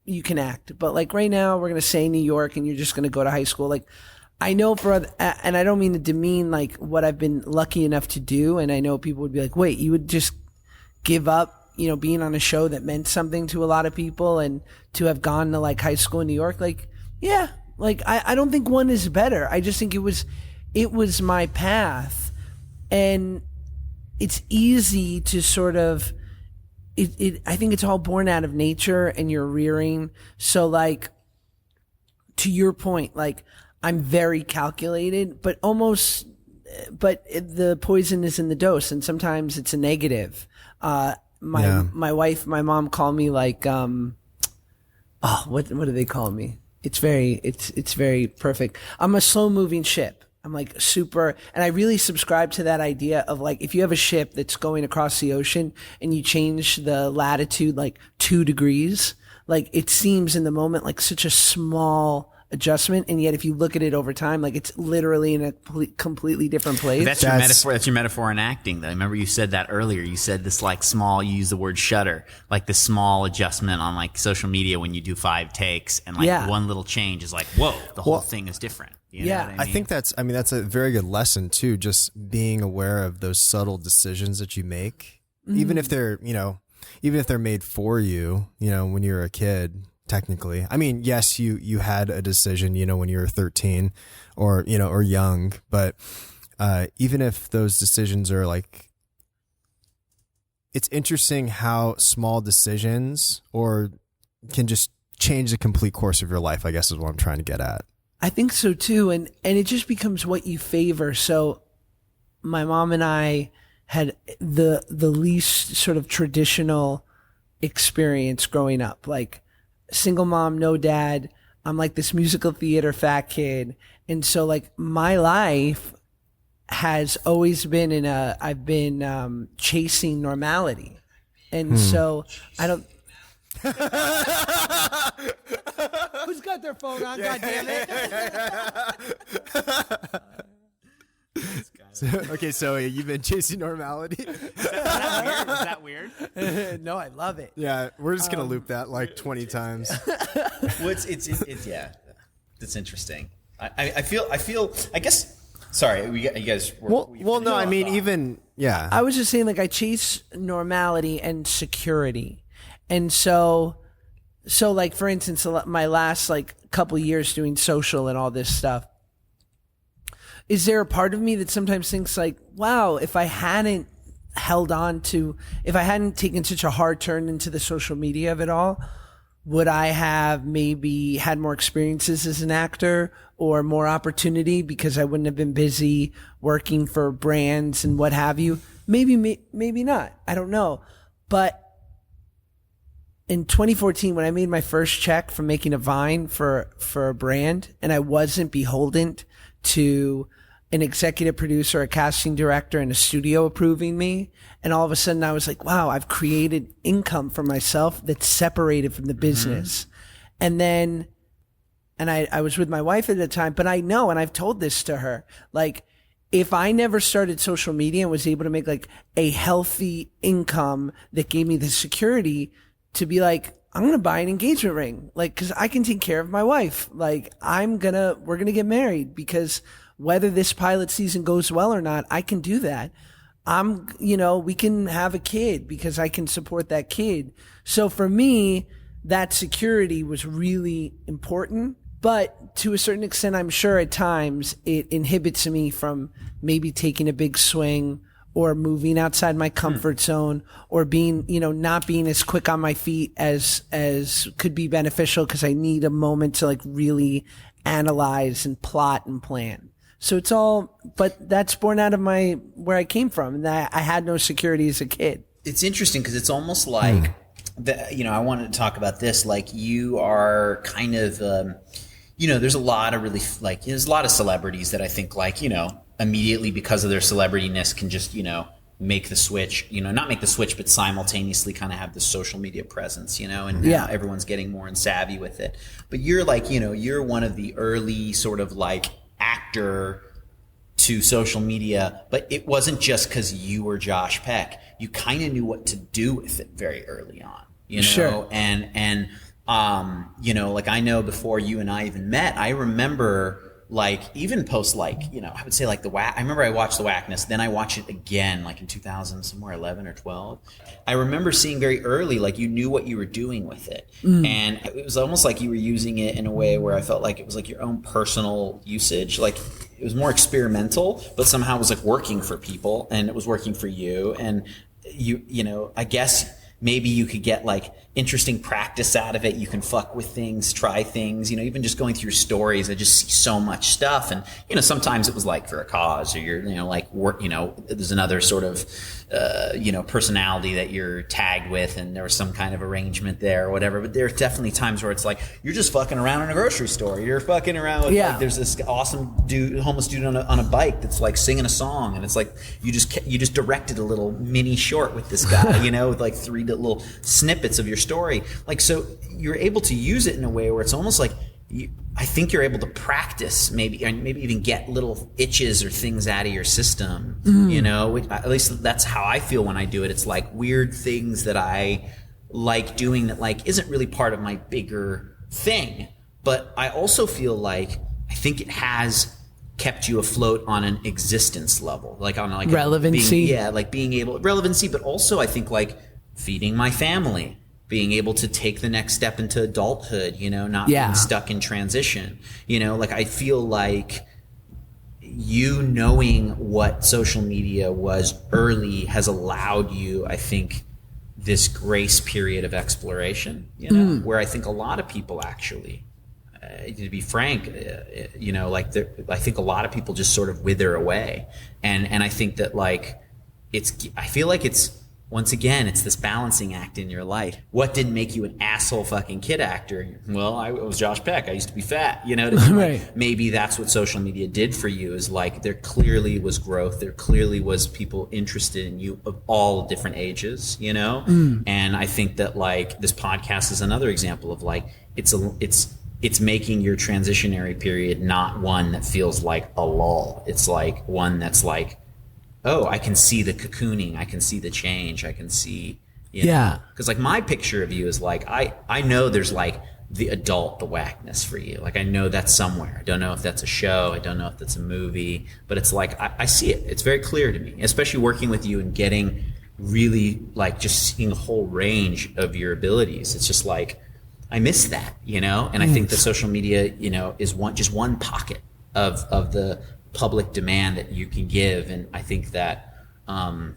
you can act. But like right now we're going to say New York and you're just going to go to high school. Like I know and I don't mean to demean like what I've been lucky enough to do. And I know people would be like, wait, you would just give up, you know, being on a show that meant something to a lot of people and to have gone to like high school in New York. Like, yeah, like I don't think one is better. I just think it was my path, and it's easy to sort of, I think it's all born out of nature and your rearing. So like, to your point, like I'm very calculated, but the poison is in the dose, and sometimes it's a negative. My mom called me like, what do they call me? It's very perfect. I'm a slow moving ship. I'm like super, and I really subscribe to that idea of like, if you have a ship that's going across the ocean and you change the latitude like 2 degrees, like it seems in the moment like such a small adjustment, and yet if you look at it over time, like it's literally in a completely different place. That's your metaphor. That's your metaphor in acting, though. Remember you said that earlier. You said this like small. You use the word shutter, like the small adjustment on like social media when you do 5 takes, and like one little change is like, whoa, the whole thing is different. You know what I mean? I think that's a very good lesson too. Just being aware of those subtle decisions that you make, even if they're made for you, you know, when you're a kid. Technically, I mean, yes, you had a decision, you know, when you were 13 or, you know, or young, but even if those decisions are like, it's interesting how small decisions can just change the complete course of your life, I guess is what I'm trying to get at. I think so too. And it just becomes what you favor. So my mom and I had the least sort of traditional experience growing up, like, single mom, no dad. I'm like this musical theater fat kid. And so like my life has always been I've been chasing normality. And so I don't. Who's got their phone on? God damn it. So you've been chasing normality. Is that weird? No, I love it. Yeah, we're just gonna loop that like 20 times. Well, it's yeah, that's interesting. I feel. I guess. Sorry, you guys. No, I mean even I was just saying like I chase normality and security, and so like for instance, my last like couple years doing social and all this stuff. Is there a part of me that sometimes thinks like, wow, if I hadn't taken such a hard turn into the social media of it all, would I have maybe had more experiences as an actor or more opportunity because I wouldn't have been busy working for brands and what have you? Maybe not. I don't know. But in 2014, when I made my first check from making a Vine for a brand, and I wasn't beholden to an executive producer, a casting director, and a studio approving me. And all of a sudden I was like, wow, I've created income for myself that's separated from the business. And then, and I was with my wife at the time, but I know, and I've told this to her, like, if I never started social media and was able to make like a healthy income that gave me the security to be like, I'm going to buy an engagement ring, like, cause I can take care of my wife. Like, we're going to get married, because whether this pilot season goes well or not, I can do that. We can have a kid because I can support that kid. So for me, that security was really important. But to a certain extent, I'm sure at times it inhibits me from maybe taking a big swing or moving outside my comfort zone, or being, not being as quick on my feet as could be beneficial, because I need a moment to like really analyze and plot and plan. So it's all, but that's born out of where I came from, and that I had no security as a kid. It's interesting because it's almost like, I wanted to talk about this, like you are kind of, there's a lot of really, like, there's a lot of celebrities that I think, like, immediately because of their celebrityness can just, make the switch, not make the switch, but simultaneously kind of have the social media presence, and now everyone's getting more and savvy with it. But you're like, you're one of the early sort of like actor to social media, but it wasn't just because you were Josh Peck. You kind of knew what to do with it very early on, Sure. And like I know before you and I even met, I remember like even post like, I would say like I remember I watched the Wackness, then I watched it again like in 2000, somewhere 11 or 12. I remember seeing very early, like you knew what you were doing with it. And it was almost like you were using it in a way where I felt like it was like your own personal usage. Like it was more experimental, but somehow it was like working for people, and it was working for you. And I guess maybe you could get like interesting practice out of it. You can fuck with things, try things, even just going through your stories. I just see so much stuff. And, sometimes it was like for a cause, or you're, like work, there's another sort of, personality that you're tagged with, and there was some kind of arrangement there or whatever. But there are definitely times where it's like, you're just fucking around in a grocery store. You're fucking around with, like, there's this awesome homeless dude on a bike that's like singing a song. And it's like, you just directed a little mini short with this guy, with like 3 little snippets of your story. Like, so you're able to use it in a way where it's almost like I think you're able to practice, maybe even get little itches or things out of your system, at least that's how I feel when I do it. It's like weird things that I like doing that like isn't really part of my bigger thing. But I also feel like I think it has kept you afloat on an existence level, like on like relevancy. Being able relevancy, but also I think like feeding my family, being able to take the next step into adulthood, not being stuck in transition, like I feel like you knowing what social media was early has allowed you, I think, this grace period of exploration, where I think a lot of people actually, to be frank, I think a lot of people just sort of wither away. And I think that like, I feel like once again, it's this balancing act in your life. What didn't make you an asshole fucking kid actor? Well, I was Josh Peck. I used to be fat. Right. Maybe that's what social media did for you, is like there clearly was growth. There clearly was people interested in you of all different ages, And I think that like this podcast is another example of like, it's making your transitionary period not one that feels like a lull. It's like one that's like, oh, I can see the cocooning. I can see the change. I can see, because like my picture of you is like, I know there's like the adult, the Wackness for you. Like I know that's somewhere. I don't know if that's a show. I don't know if that's a movie, but it's like, I see it. It's very clear to me, especially working with you and getting really like just seeing a whole range of your abilities. It's just like, I miss that, and I think that social media, is just one pocket of the public demand that you can give. And I think that I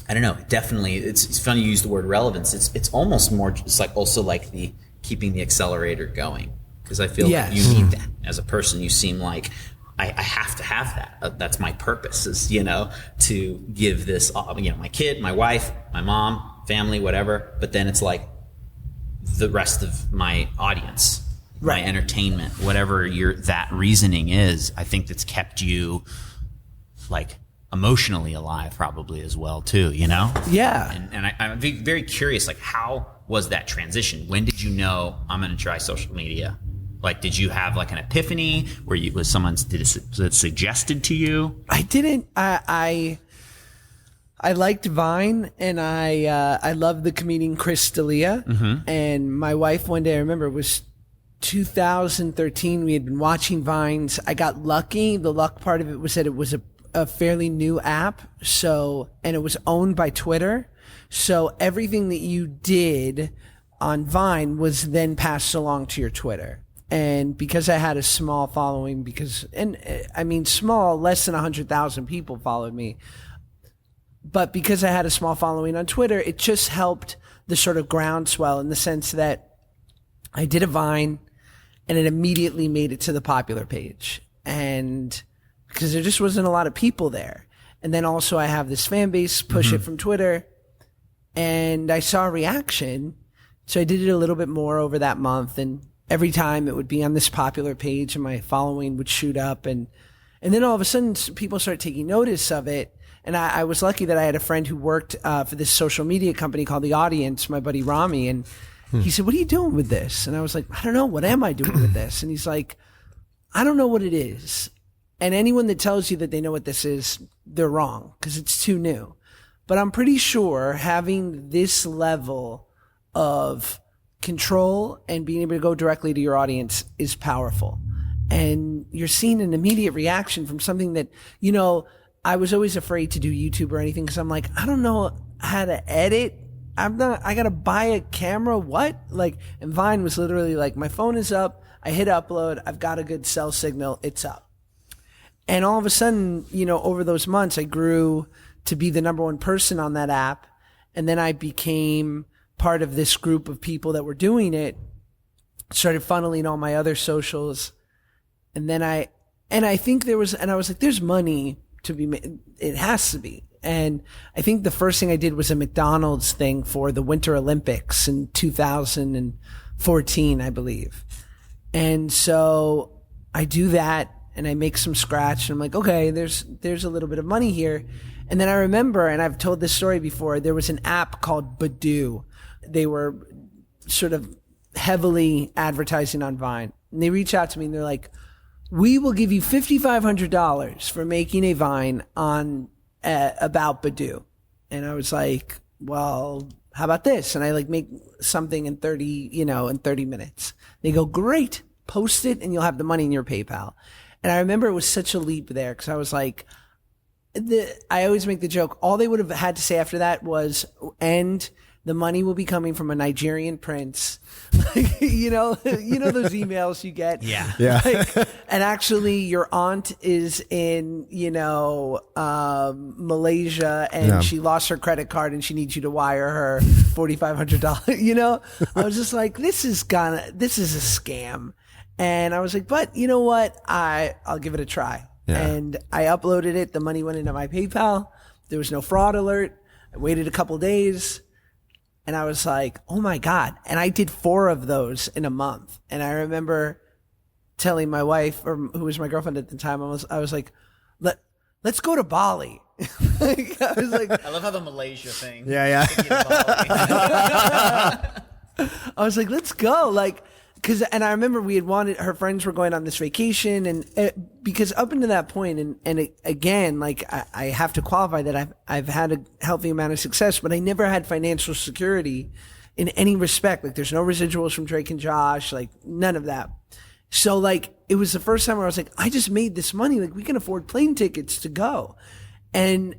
don't know, definitely it's funny you use the word relevance. It's almost more just like also like the keeping the accelerator going, because I feel like you need that as a person. You seem like I have to have that. That's my purpose, is to give this my kid, my wife, my mom, family, whatever. But then it's like the rest of my audience, Right. my entertainment, whatever that reasoning is. I think that's kept you like emotionally alive probably as well too, you know? Yeah. And I'm very curious, like, how was that transition? When did you know I'm going to try social media? Like, did you have like an epiphany where was it suggested to you? I didn't. I liked Vine, and I loved the comedian Chris D'Elia. And my wife one day, I remember, it was 2013. We had been watching Vines. I got lucky. The luck part of it was that it was a fairly new app. So, and it was owned by Twitter. So everything that you did on Vine was then passed along to your Twitter. And because I had a small following, small, less than 100,000 people followed me. But because I had a small following on Twitter, it just helped the sort of groundswell in the sense that I did a Vine and it immediately made it to the popular page. And because there just wasn't a lot of people there. And then also I have this fan base, push it from Twitter. And I saw a reaction. So I did it a little bit more over that month. And every time it would be on this popular page and my following would shoot up. And then all of a sudden people started taking notice of it. And I was lucky that I had a friend who worked for this social media company called The Audience, my buddy Rami. And he said, "What are you doing with this?" And I was like, "I don't know. What am I doing with this?" And he's like, "I don't know what it is. And anyone that tells you that they know what this is, they're wrong because it's too new. But I'm pretty sure having this level of control and being able to go directly to your audience is powerful. And you're seeing an immediate reaction from something that, you know, I was always afraid to do YouTube or anything because I'm like, I don't know how to edit. I got to buy a camera. What? Like, and Vine was literally like, my phone is up. I hit upload. I've got a good cell signal. It's up. And all of a sudden, you know, over those months, I grew to be the number one person on that app. And then I became part of this group of people that were doing it, started funneling all my other socials. And then I think I was like, there's money to be made. It has to be. And I think the first thing I did was a McDonald's thing for the Winter Olympics in 2014, I believe. And so I do that and I make some scratch and I'm like, okay, there's a little bit of money here. And then I remember, and I've told this story before, there was an app called Badoo. They were sort of heavily advertising on Vine. And they reach out to me and they're like, we will give you $5,500 for making a Vine on about Badoo. And I was like, well, how about this? And I like make something in 30 minutes. They go, great, post it and you'll have the money in your PayPal. And I remember it was such a leap there because I was like, I always make the joke, all they would have had to say after that was, and the money will be coming from a Nigerian prince. Like, you know those emails you get? Yeah. Yeah. Like, and actually your aunt is in, Malaysia and she lost her credit card and she needs you to wire her $4,500. I was just like, this is a scam. And I was like, but you know what? I'll give it a try. Yeah. And I uploaded it. The money went into my PayPal. There was no fraud alert. I waited a couple days. And I was like, oh my God. And I did 4 of those in a month. And I remember telling my wife, or who was my girlfriend at the time, I was like, let's go to Bali. Like, I was like, I love how the Malaysia thing. Yeah. I was like, let's go. Like, and I remember her friends were going on this vacation and because up until that point, and again, like I have to qualify that I've had a healthy amount of success, but I never had financial security in any respect. Like there's no residuals from Drake and Josh, like none of that. So like, it was the first time where I was like, I just made this money. Like we can afford plane tickets to go. And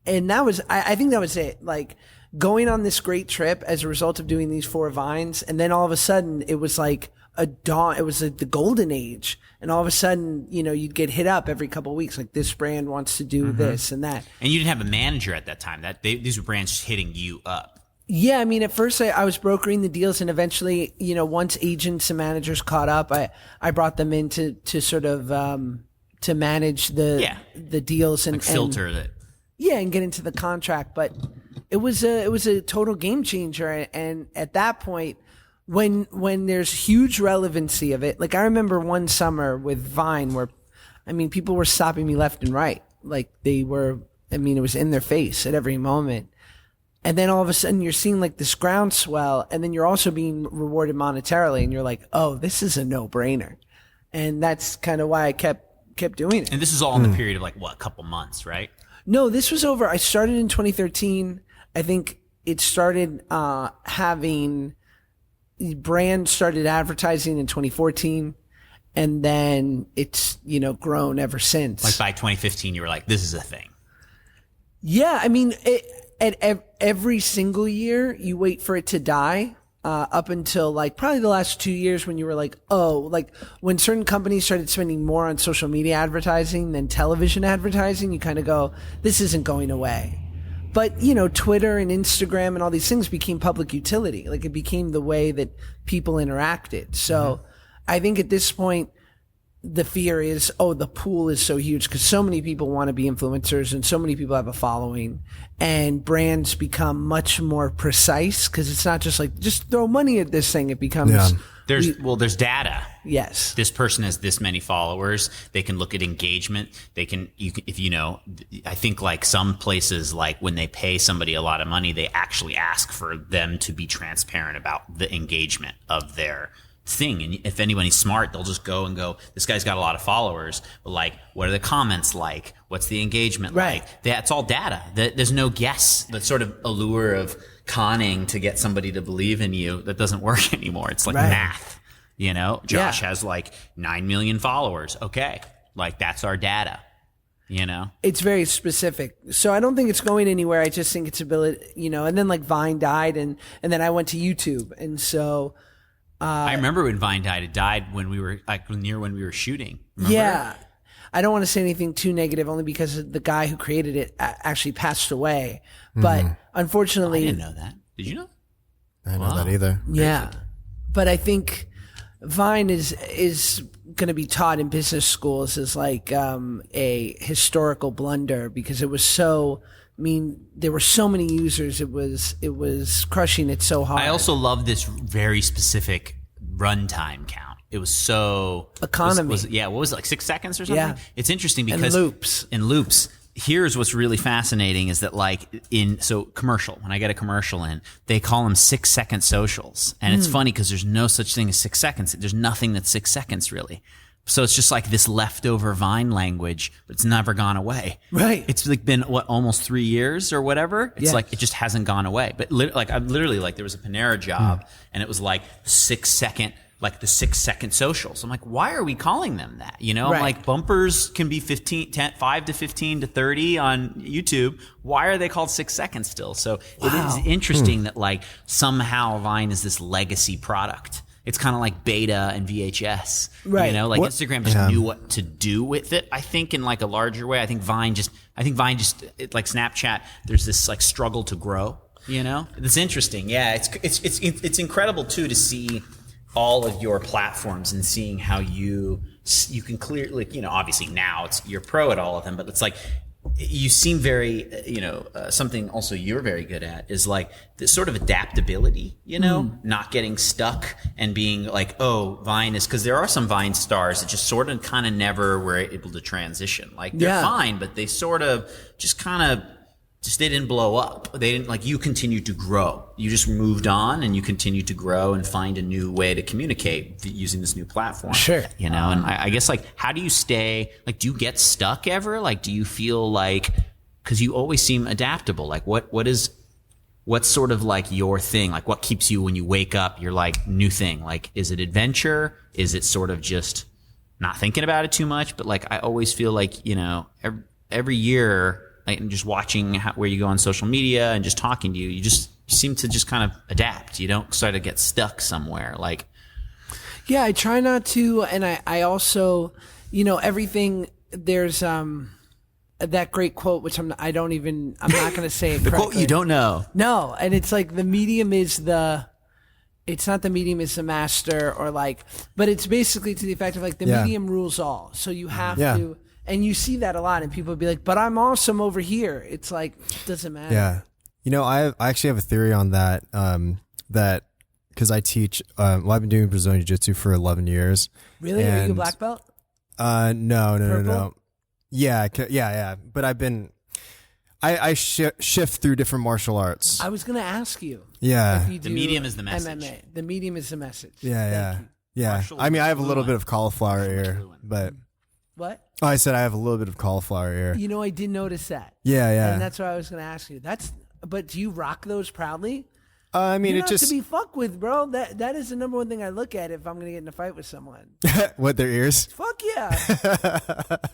that was, I think that was it. Like, going on this great trip as a result of doing these 4 Vines. And then all of a sudden it was like it was like the golden age. And all of a sudden, you'd get hit up every couple of weeks. Like this brand wants to do this and that. And you didn't have a manager at that time. These were brands just hitting you up. Yeah. I mean, at first I was brokering the deals and eventually, once agents and managers caught up, I brought them in to sort of, to manage the deals and filter that. Yeah. And get into the contract. But it was a total game changer. And at that point, when there's huge relevancy of it. Like I remember one summer with Vine where, I mean, people were stopping me left and right. Like they were, I mean, it was in their face at every moment. And then all of a sudden you're seeing like this groundswell, and then you're also being rewarded monetarily, and you're like, oh, this is a no-brainer. And that's kind of why I kept doing it. And this is all in the period of like, what, a couple months, right? No, this was over. I started in 2013. I think it started having brand started advertising in 2014, and then it's grown ever since. Like by 2015, you were like, "This is a thing." Yeah, I mean, every single year you wait for it to die. Up until like probably the last 2 years when you were like, oh, like when certain companies started spending more on social media advertising than television advertising, you kind of go, this isn't going away. But, Twitter and Instagram and all these things became public utility. Like it became the way that people interacted. So I think at this point, the fear is, oh, the pool is so huge because so many people want to be influencers and so many people have a following, and brands become much more precise because it's not just like, just throw money at this thing. It becomes... There's data. Yes. This person has this many followers. They can look at engagement. I think like some places, like when they pay somebody a lot of money, they actually ask for them to be transparent about the engagement of their thing. And if anybody's smart, they'll just go, this guy's got a lot of followers, but like, what are the comments like? What's the engagement like? That's all data. There's no guess. The sort of allure of conning to get somebody to believe in you, that doesn't work anymore. It's like math, Josh has like 9 million followers. Okay. Like that's our data, It's very specific. So I don't think it's going anywhere. I just think it's ability, and then like Vine died and then I went to YouTube. And so, I remember when Vine died. It died when we were like near when we were shooting. Remember? Yeah. I don't want to say anything too negative, only because the guy who created it actually passed away. But unfortunately, I didn't know that. Did you know? I didn't know that either. Yeah. But I think Vine is going to be taught in business schools as like a historical blunder because it was so... I mean, there were so many users. It was crushing it so hard. I also love this very specific runtime count. It was so economy. What was it, like 6 seconds or something? Yeah. It's interesting because and loops. Here's what's really fascinating is that like commercial, when I get a commercial in, they call them 6 second socials. And it's funny because there's no such thing as 6 seconds. There's nothing that's 6 seconds really. So it's just like this leftover Vine language, but it's never gone away. Right. It's like been almost 3 years or whatever. It's like it just hasn't gone away. But I'm literally like there was a Panera job and it was like 6 second, like the 6 second socials. I'm like, why are we calling them that? I'm like, bumpers can be 5 to 15 to 30 on YouTube. Why are they called 6 seconds still? So it is interesting that like somehow Vine is this legacy product. It's kind of like beta and VHS, right? Instagram just knew what to do with it. I think in like a larger way. I think Vine just like Snapchat. There's this like struggle to grow. It's interesting. Yeah, it's incredible too to see all of your platforms and seeing how you can clearly, obviously now you're pro at all of them, but it's like. You seem very, something also you're very good at is like this sort of adaptability, not getting stuck and being like, oh, Vine is, because there are some Vine stars that just sort of kind of never were able to transition. Like they're fine, but they sort of just they didn't blow up. They didn't you continued to grow. You just moved on and you continued to grow and find a new way to communicate using this new platform. Sure. And I guess how do you stay, do you get stuck ever? Do you feel cause you always seem adaptable. What's sort of your thing? What keeps you when you wake up, you're new thing? Is it adventure? Is it sort of just not thinking about it too much? But I always feel every year, and just watching where you go on social media and just talking to you, you seem to just kind of adapt. You don't sort of get stuck somewhere. Yeah, I try not to. And I also, everything, there's that great quote, which I'm not going to say it the correctly. Quote you don't know. No. And it's the medium is it's not the medium is the master but it's basically to the effect of the medium rules all. So you have to. And you see that a lot, and people be like, but I'm awesome over here. It's doesn't matter. Yeah. I actually have a theory on that, that because I teach. Well, I've been doing Brazilian Jiu-Jitsu for 11 years. Really? Are you a black belt? No. Yeah. But I've been. I shift through different martial arts. I was going to ask you. Yeah. If you do The medium is the message. MMA. The medium is the message. Yeah. Thank you. Yeah. Martial I mean, I have a little fluent. bit of cauliflower ear, fluent. but What? I said I have a little bit of cauliflower ear. You know, I did notice that. Yeah. And that's what I was going to ask you. But do you rock those proudly? I mean, You're it not just to be fucked with, bro. That is the number one thing I look at if I'm going to get in a fight with someone. what, their ears? Fuck yeah.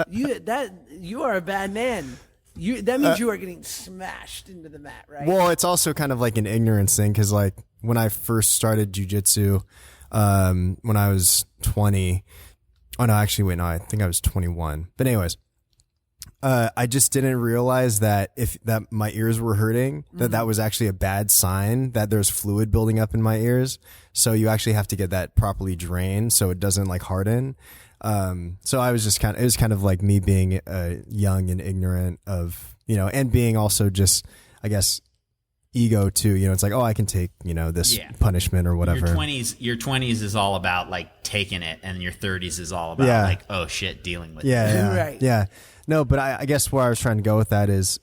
You are a bad man. That means you are getting smashed into the mat, right? Well, it's also kind of like an ignorance thing because, like, when I first started jiu-jitsu, when I was 20. Oh no, actually, wait, no, I think I was 21. But anyways, I just didn't realize that that my ears were hurting, that was actually a bad sign that there's fluid building up in my ears. So you actually have to get that properly drained so it doesn't like harden. So I was just it was kind of like me being young and ignorant of, and being also just, I guess, ego too. It's like, oh, I can take, this punishment or whatever. Your 20s is all about like taking it, and your 30s is all about like, oh shit, dealing with it. Yeah. Right. Yeah. No, but I guess where I was trying to go with that is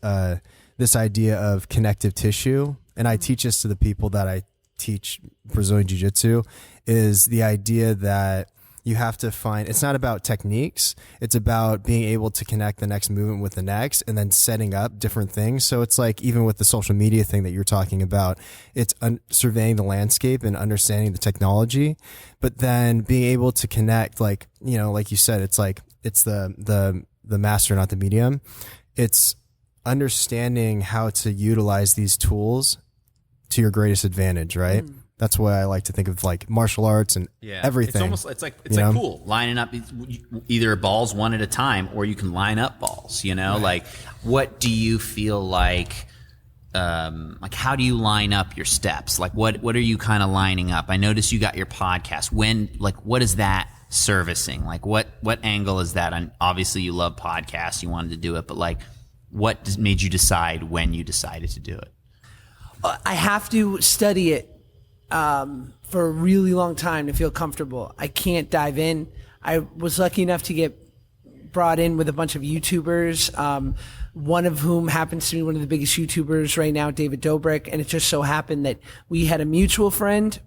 this idea of connective tissue. And I teach this to the people that I teach Brazilian Jiu-Jitsu, is the idea that you have to find, it's not about techniques. It's about being able to connect the next movement with the next and then setting up different things. So it's like, even with the social media thing that you're talking about, it's surveying the landscape and understanding the technology, but then being able to connect, like, like you said, it's like, it's the master, not the medium. It's understanding how to utilize these tools to your greatest advantage, right? That's why I like to think of like martial arts and everything. It's like pool, lining up either balls one at a time, or you can line up balls. Like, what do you feel like? How do you line up your steps? Like, what are you kind of lining up? I noticed you got your podcast. What is that servicing? Like, what angle is that? And obviously, you love podcasts. You wanted to do it, but like, what made you decide when you decided to do it? I have to study it for a really long time to feel comfortable. I can't dive in. I was lucky enough to get brought in with a bunch of YouTubers, one of whom happens to be one of the biggest YouTubers right now, David Dobrik. And it just so happened that we had a mutual friend,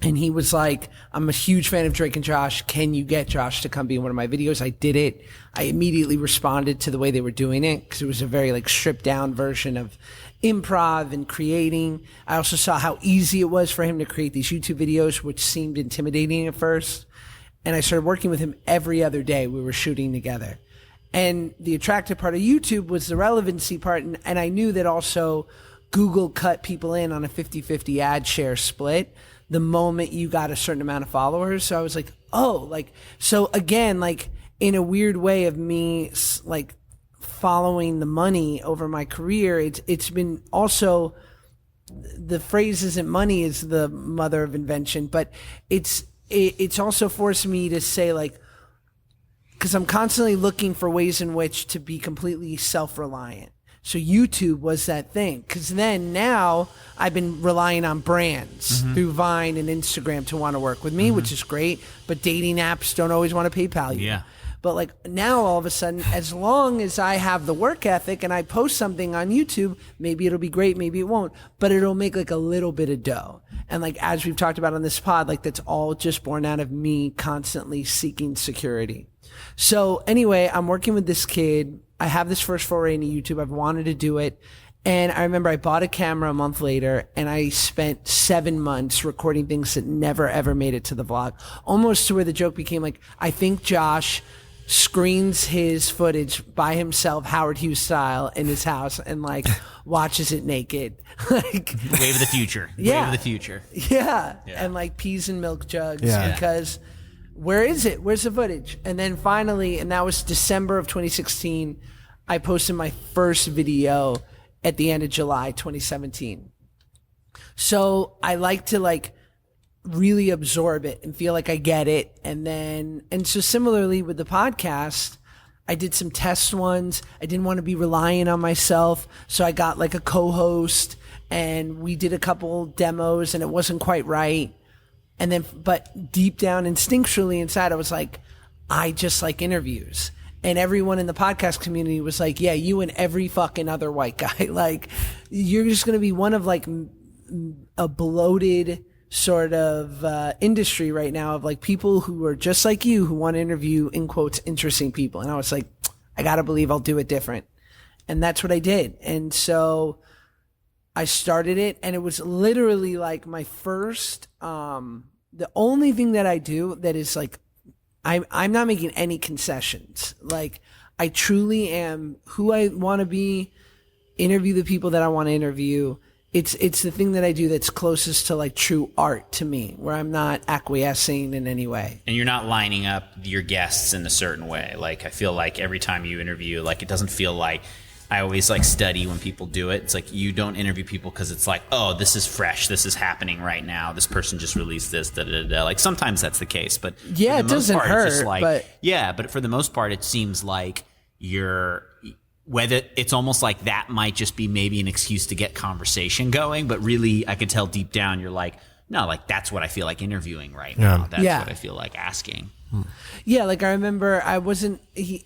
and he was like, I'm a huge fan of Drake and Josh. Can you get Josh to come be in one of my videos? I did it. I immediately responded to the way they were doing it, because it was a very like stripped down version of improv and creating. I also saw how easy it was for him to create these YouTube videos, which seemed intimidating at first. And I started working with him every other day. We were shooting together. And the attractive part of YouTube was the relevancy part. And I knew that also Google cut people in on a 50-50 ad share split the moment you got a certain amount of followers. So I was like, oh, like, so again, like in a weird way of me, like, following the money over my career, it's been also, the phrase isn't money is the mother of invention, but it's also forced me to say, like, because I'm constantly looking for ways in which to be completely self-reliant. So YouTube was that thing, because then now I've been relying on brands through Vine and Instagram to want to work with me, which is great, but dating apps don't always want to PayPal you. Yeah. But like now, all of a sudden, as long as I have the work ethic and I post something on YouTube, maybe it'll be great, maybe it won't, but it'll make like a little bit of dough. And like, as we've talked about on this pod, like that's all just born out of me constantly seeking security. So anyway, I'm working with this kid. I have this first foray into YouTube. I've wanted to do it. And I remember I bought a camera a month later, and I spent 7 months recording things that never ever made it to the vlog. Almost to where the joke became like, I think Josh screens his footage by himself, Howard Hughes style, in his house, and like watches it naked. Like, Wave of the future. Yeah. Wave of the future. Yeah. And like peas and milk jugs, Yeah. because where is it? Where's the footage? And then finally, and that was December of 2016, I posted my first video at the end of July 2017. So I like to like really absorb it and feel like I get it. And so similarly with the podcast, I did some test ones. I didn't want to be relying on myself. So I got like a co-host, and we did a couple demos and it wasn't quite right. And then, but deep down instinctually inside, I was like, I just like interviews. And everyone in the podcast community was like, yeah, you and every fucking other white guy. Like, you're just going to be one of like a bloated sort of industry right now of like people who are just like you who want to interview, in quotes, interesting people. And I was like, I got to believe I'll do it different. And that's what I did. And so I started it, and it was literally like my first, the only thing that I do that is like, I'm not making any concessions. Like, I truly am who I want to be, interview the people that I want to interview. It's the thing that I do that's closest to like true art to me, where I'm not acquiescing in any way. And you're not lining up your guests in a certain way. Like, I feel like every time you interview, like, it doesn't feel like, I always like study when people do it. It's like, you don't interview people because it's like, oh, this is fresh. This is happening right now. This person just released this. Da, da, da. Like, sometimes that's the case, but yeah, it doesn't hurt. It's just like, but yeah, but for the most part, it seems like whether it's almost like that might just be maybe an excuse to get conversation going, but really I could tell deep down you're like, no, like, that's what I feel like interviewing right now. That's what I feel like asking. Yeah, like I remember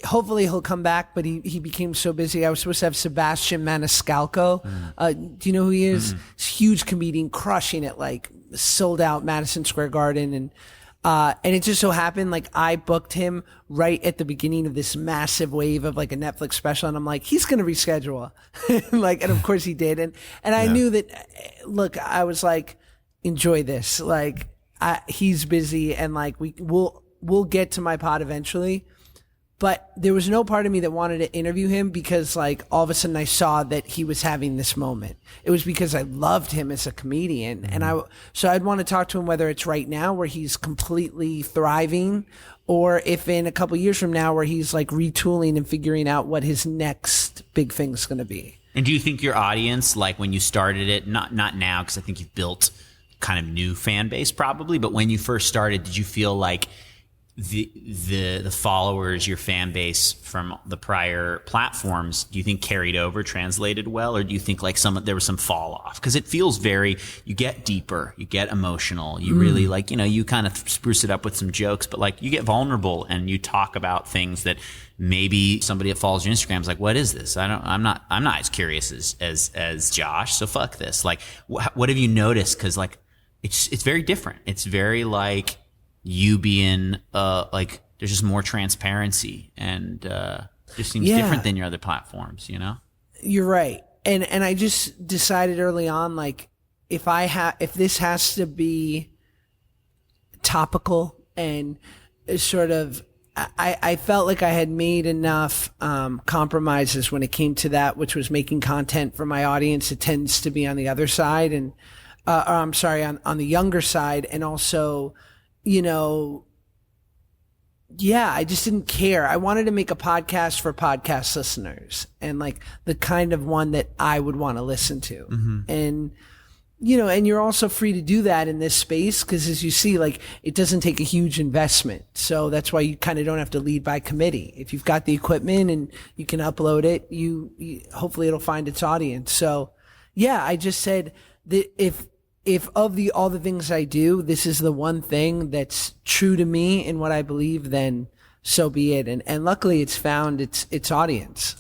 hopefully he'll come back, but he became so busy. I was supposed to have Sebastian Maniscalco. Do you know who he is? He's a huge comedian, crushing it, like sold out Madison Square Garden. And it just so happened, like, I booked him right at the beginning of this massive wave of like a Netflix special. And I'm like, he's going to reschedule. Like, and of course he did. And I knew that, look, I was like, enjoy this. Like, he's busy, and like, we'll get to my pod eventually. But there was no part of me that wanted to interview him because, like, all of a sudden I saw that he was having this moment. It was because I loved him as a comedian. And so I'd want to talk to him, whether it's right now where he's completely thriving, or if in a couple years from now where he's like retooling and figuring out what his next big thing's going to be. And do you think your audience, like when you started it, not now, because I think you've built kind of new fan base probably, but when you first started, did you feel like the followers, your fan base from the prior platforms, do you think carried over, translated well, or do you think like there was some fall off? Because it feels you get deeper, you get emotional, you really like, you kind of spruce it up with some jokes, but like you get vulnerable and you talk about things that maybe somebody that follows your Instagram is like, what is this? I'm not as curious as Josh, so fuck this. Like, what have you noticed? Because like it's very different. It's very like you being like, there's just more transparency, and just seems different than your other platforms, You're right. And I just decided early on, like, if this has to be topical and sort of, I felt like I had made enough compromises when it came to that, which was making content for my audience. It tends to be on the other side, and I'm sorry, on the younger side, and also, I just didn't care. I wanted to make a podcast for podcast listeners, and like the kind of one that I would want to listen to. And, and you're also free to do that in this space, because as you see, like, it doesn't take a huge investment. So that's why you kind of don't have to lead by committee. If you've got the equipment and you can upload it, you hopefully it'll find its audience. So yeah, I just said that if of all the things I do, this is the one thing that's true to me and what I believe, then so be it. And luckily it's found its audience.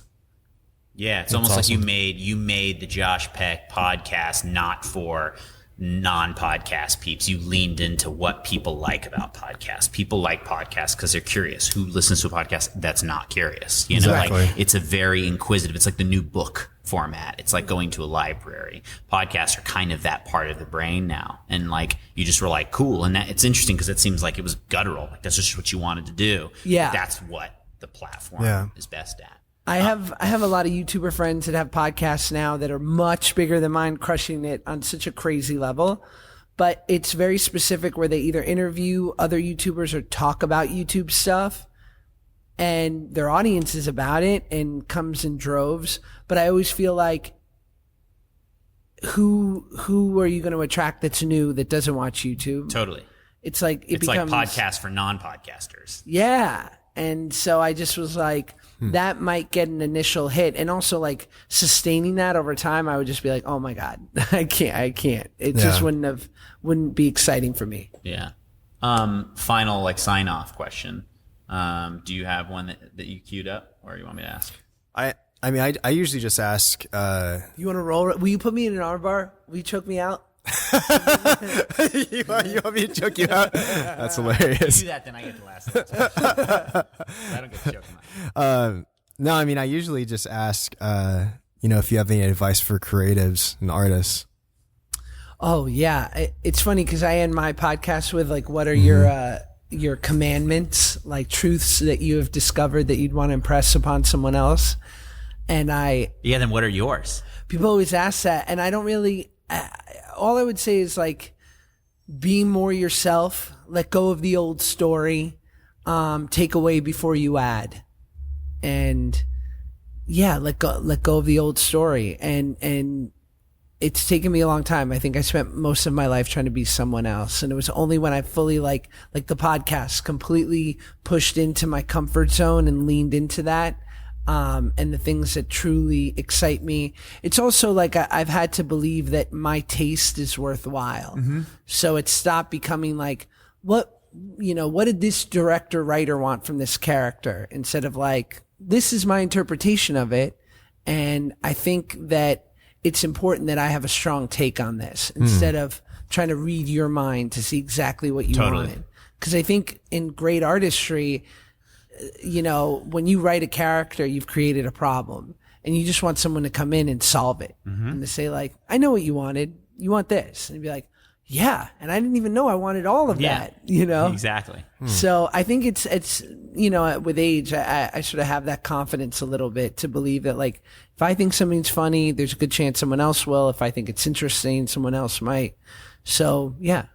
Yeah, it's almost awesome. Like you made the Josh Peck podcast not for non-podcast peeps. You leaned into what people like about podcasts. People like podcasts because they're curious. Who listens to a podcast that's not curious? Exactly. Like, it's a very inquisitive, it's like the new book format. It's like going to a library. Podcasts are kind of that part of the brain now. And like, you just were like, cool. And it's interesting because it seems like it was guttural. Like, that's just what you wanted to do. Yeah. But that's what the platform is best at. I have a lot of YouTuber friends that have podcasts now that are much bigger than mine, crushing it on such a crazy level. But it's very specific, where they either interview other YouTubers or talk about YouTube stuff, and their audience is about it and comes in droves. But I always feel like, who are you going to attract that's new, that doesn't watch YouTube? Totally. It's like it's becomes like podcasts for non-podcasters. Yeah. And so I just was like, that might get an initial hit. And also like sustaining that over time, I would just be like, oh my God, I can't. It just wouldn't be exciting for me. Yeah. Final like sign off question. Do you have one that you queued up, or you want me to ask? I mean, I usually just ask. You want to roll? Will you put me in an arm bar? Will you choke me out? you want me to choke you out? That's hilarious. You do that, then I get the last answer. I don't get to choke him out. No, I mean, I usually just ask, if you have any advice for creatives and artists. Oh yeah, it's funny because I end my podcast with like, what are your commandments, like truths that you have discovered that you'd want to impress upon someone else? And then what are yours? People always ask that, and I don't really. All I would say is like, be more yourself. Let go of the old story. Take away before you add, and let go of the old story. And it's taken me a long time. I think I spent most of my life trying to be someone else, and it was only when I fully like the podcast completely pushed into my comfort zone and leaned into that. And the things that truly excite me. It's also like I've had to believe that my taste is worthwhile. So it stopped becoming like, what did this director, writer want from this character? Instead of like, this is my interpretation of it. And I think that it's important that I have a strong take on this instead of trying to read your mind to see exactly what you wanted. Because I think in great artistry, when you write a character, you've created a problem, and you just want someone to come in and solve it and to say like, I know what you wanted. You want this. And you'd be like, yeah. And I didn't even know I wanted all of that, Exactly. So I think it's, with age, I sort of have that confidence a little bit to believe that like, if I think something's funny, there's a good chance someone else will. If I think it's interesting, someone else might. So yeah.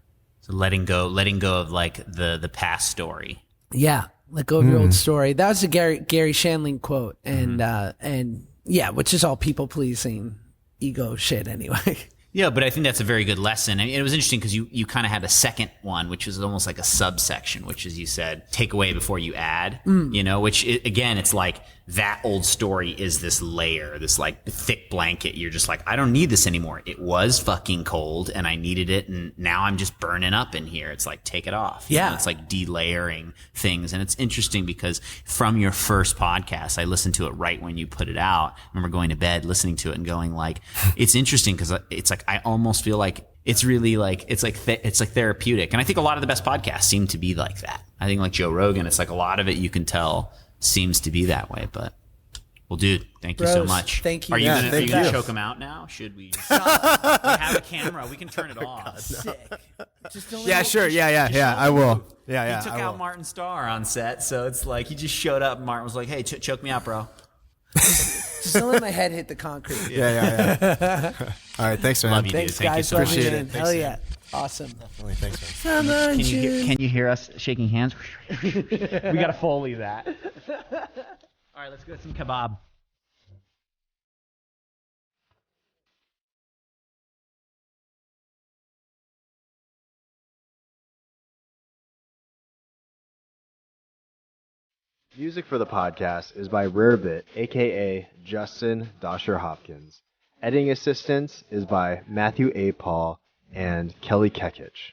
So letting go of like the past story. Yeah. Let go of your old story. That was a Gary Shandling quote, and which is all people pleasing, ego shit anyway. Yeah, but I think that's a very good lesson. I mean, it was interesting because you kind of had a second one, which was almost like a subsection, which is, you said, take away before you add, which again, it's like that old story is this layer, this like thick blanket. You're just like, I don't need this anymore. It was fucking cold and I needed it. And now I'm just burning up in here. It's like, take it off. Yeah. It's like delayering things. And it's interesting because from your first podcast, I listened to it right when you put it out. I remember going to bed, listening to it and going like, it's interesting because it's like, I almost feel like it's really like, it's like therapeutic. And I think a lot of the best podcasts seem to be like that. I think like Joe Rogan, it's like a lot of it you can tell seems to be that way, but well, dude, thank you so much. Thank you. Are you gonna choke him out now? Should we? We have a camera. We can turn it off. Sick. Just don't Sure. Yeah. I will. Yeah. He took out Martin Starr on set, so it's like he just showed up. And Martin was like, "Hey, choke me out, bro." Just don't let my head hit the concrete. Yeah. All right, thanks, man. Love you, Thanks, dude. Thank guys. you so much. Appreciate it. Hell yeah. Awesome. Definitely. Thanks, man. Saman, Can you hear us shaking hands? We gotta Foley that. All right, let's go get some kebab. Music for the podcast is by Drillbit, aka Justin Dosher Hopkins. Editing assistance is by Matthew A. Paul and Kelly Kekich.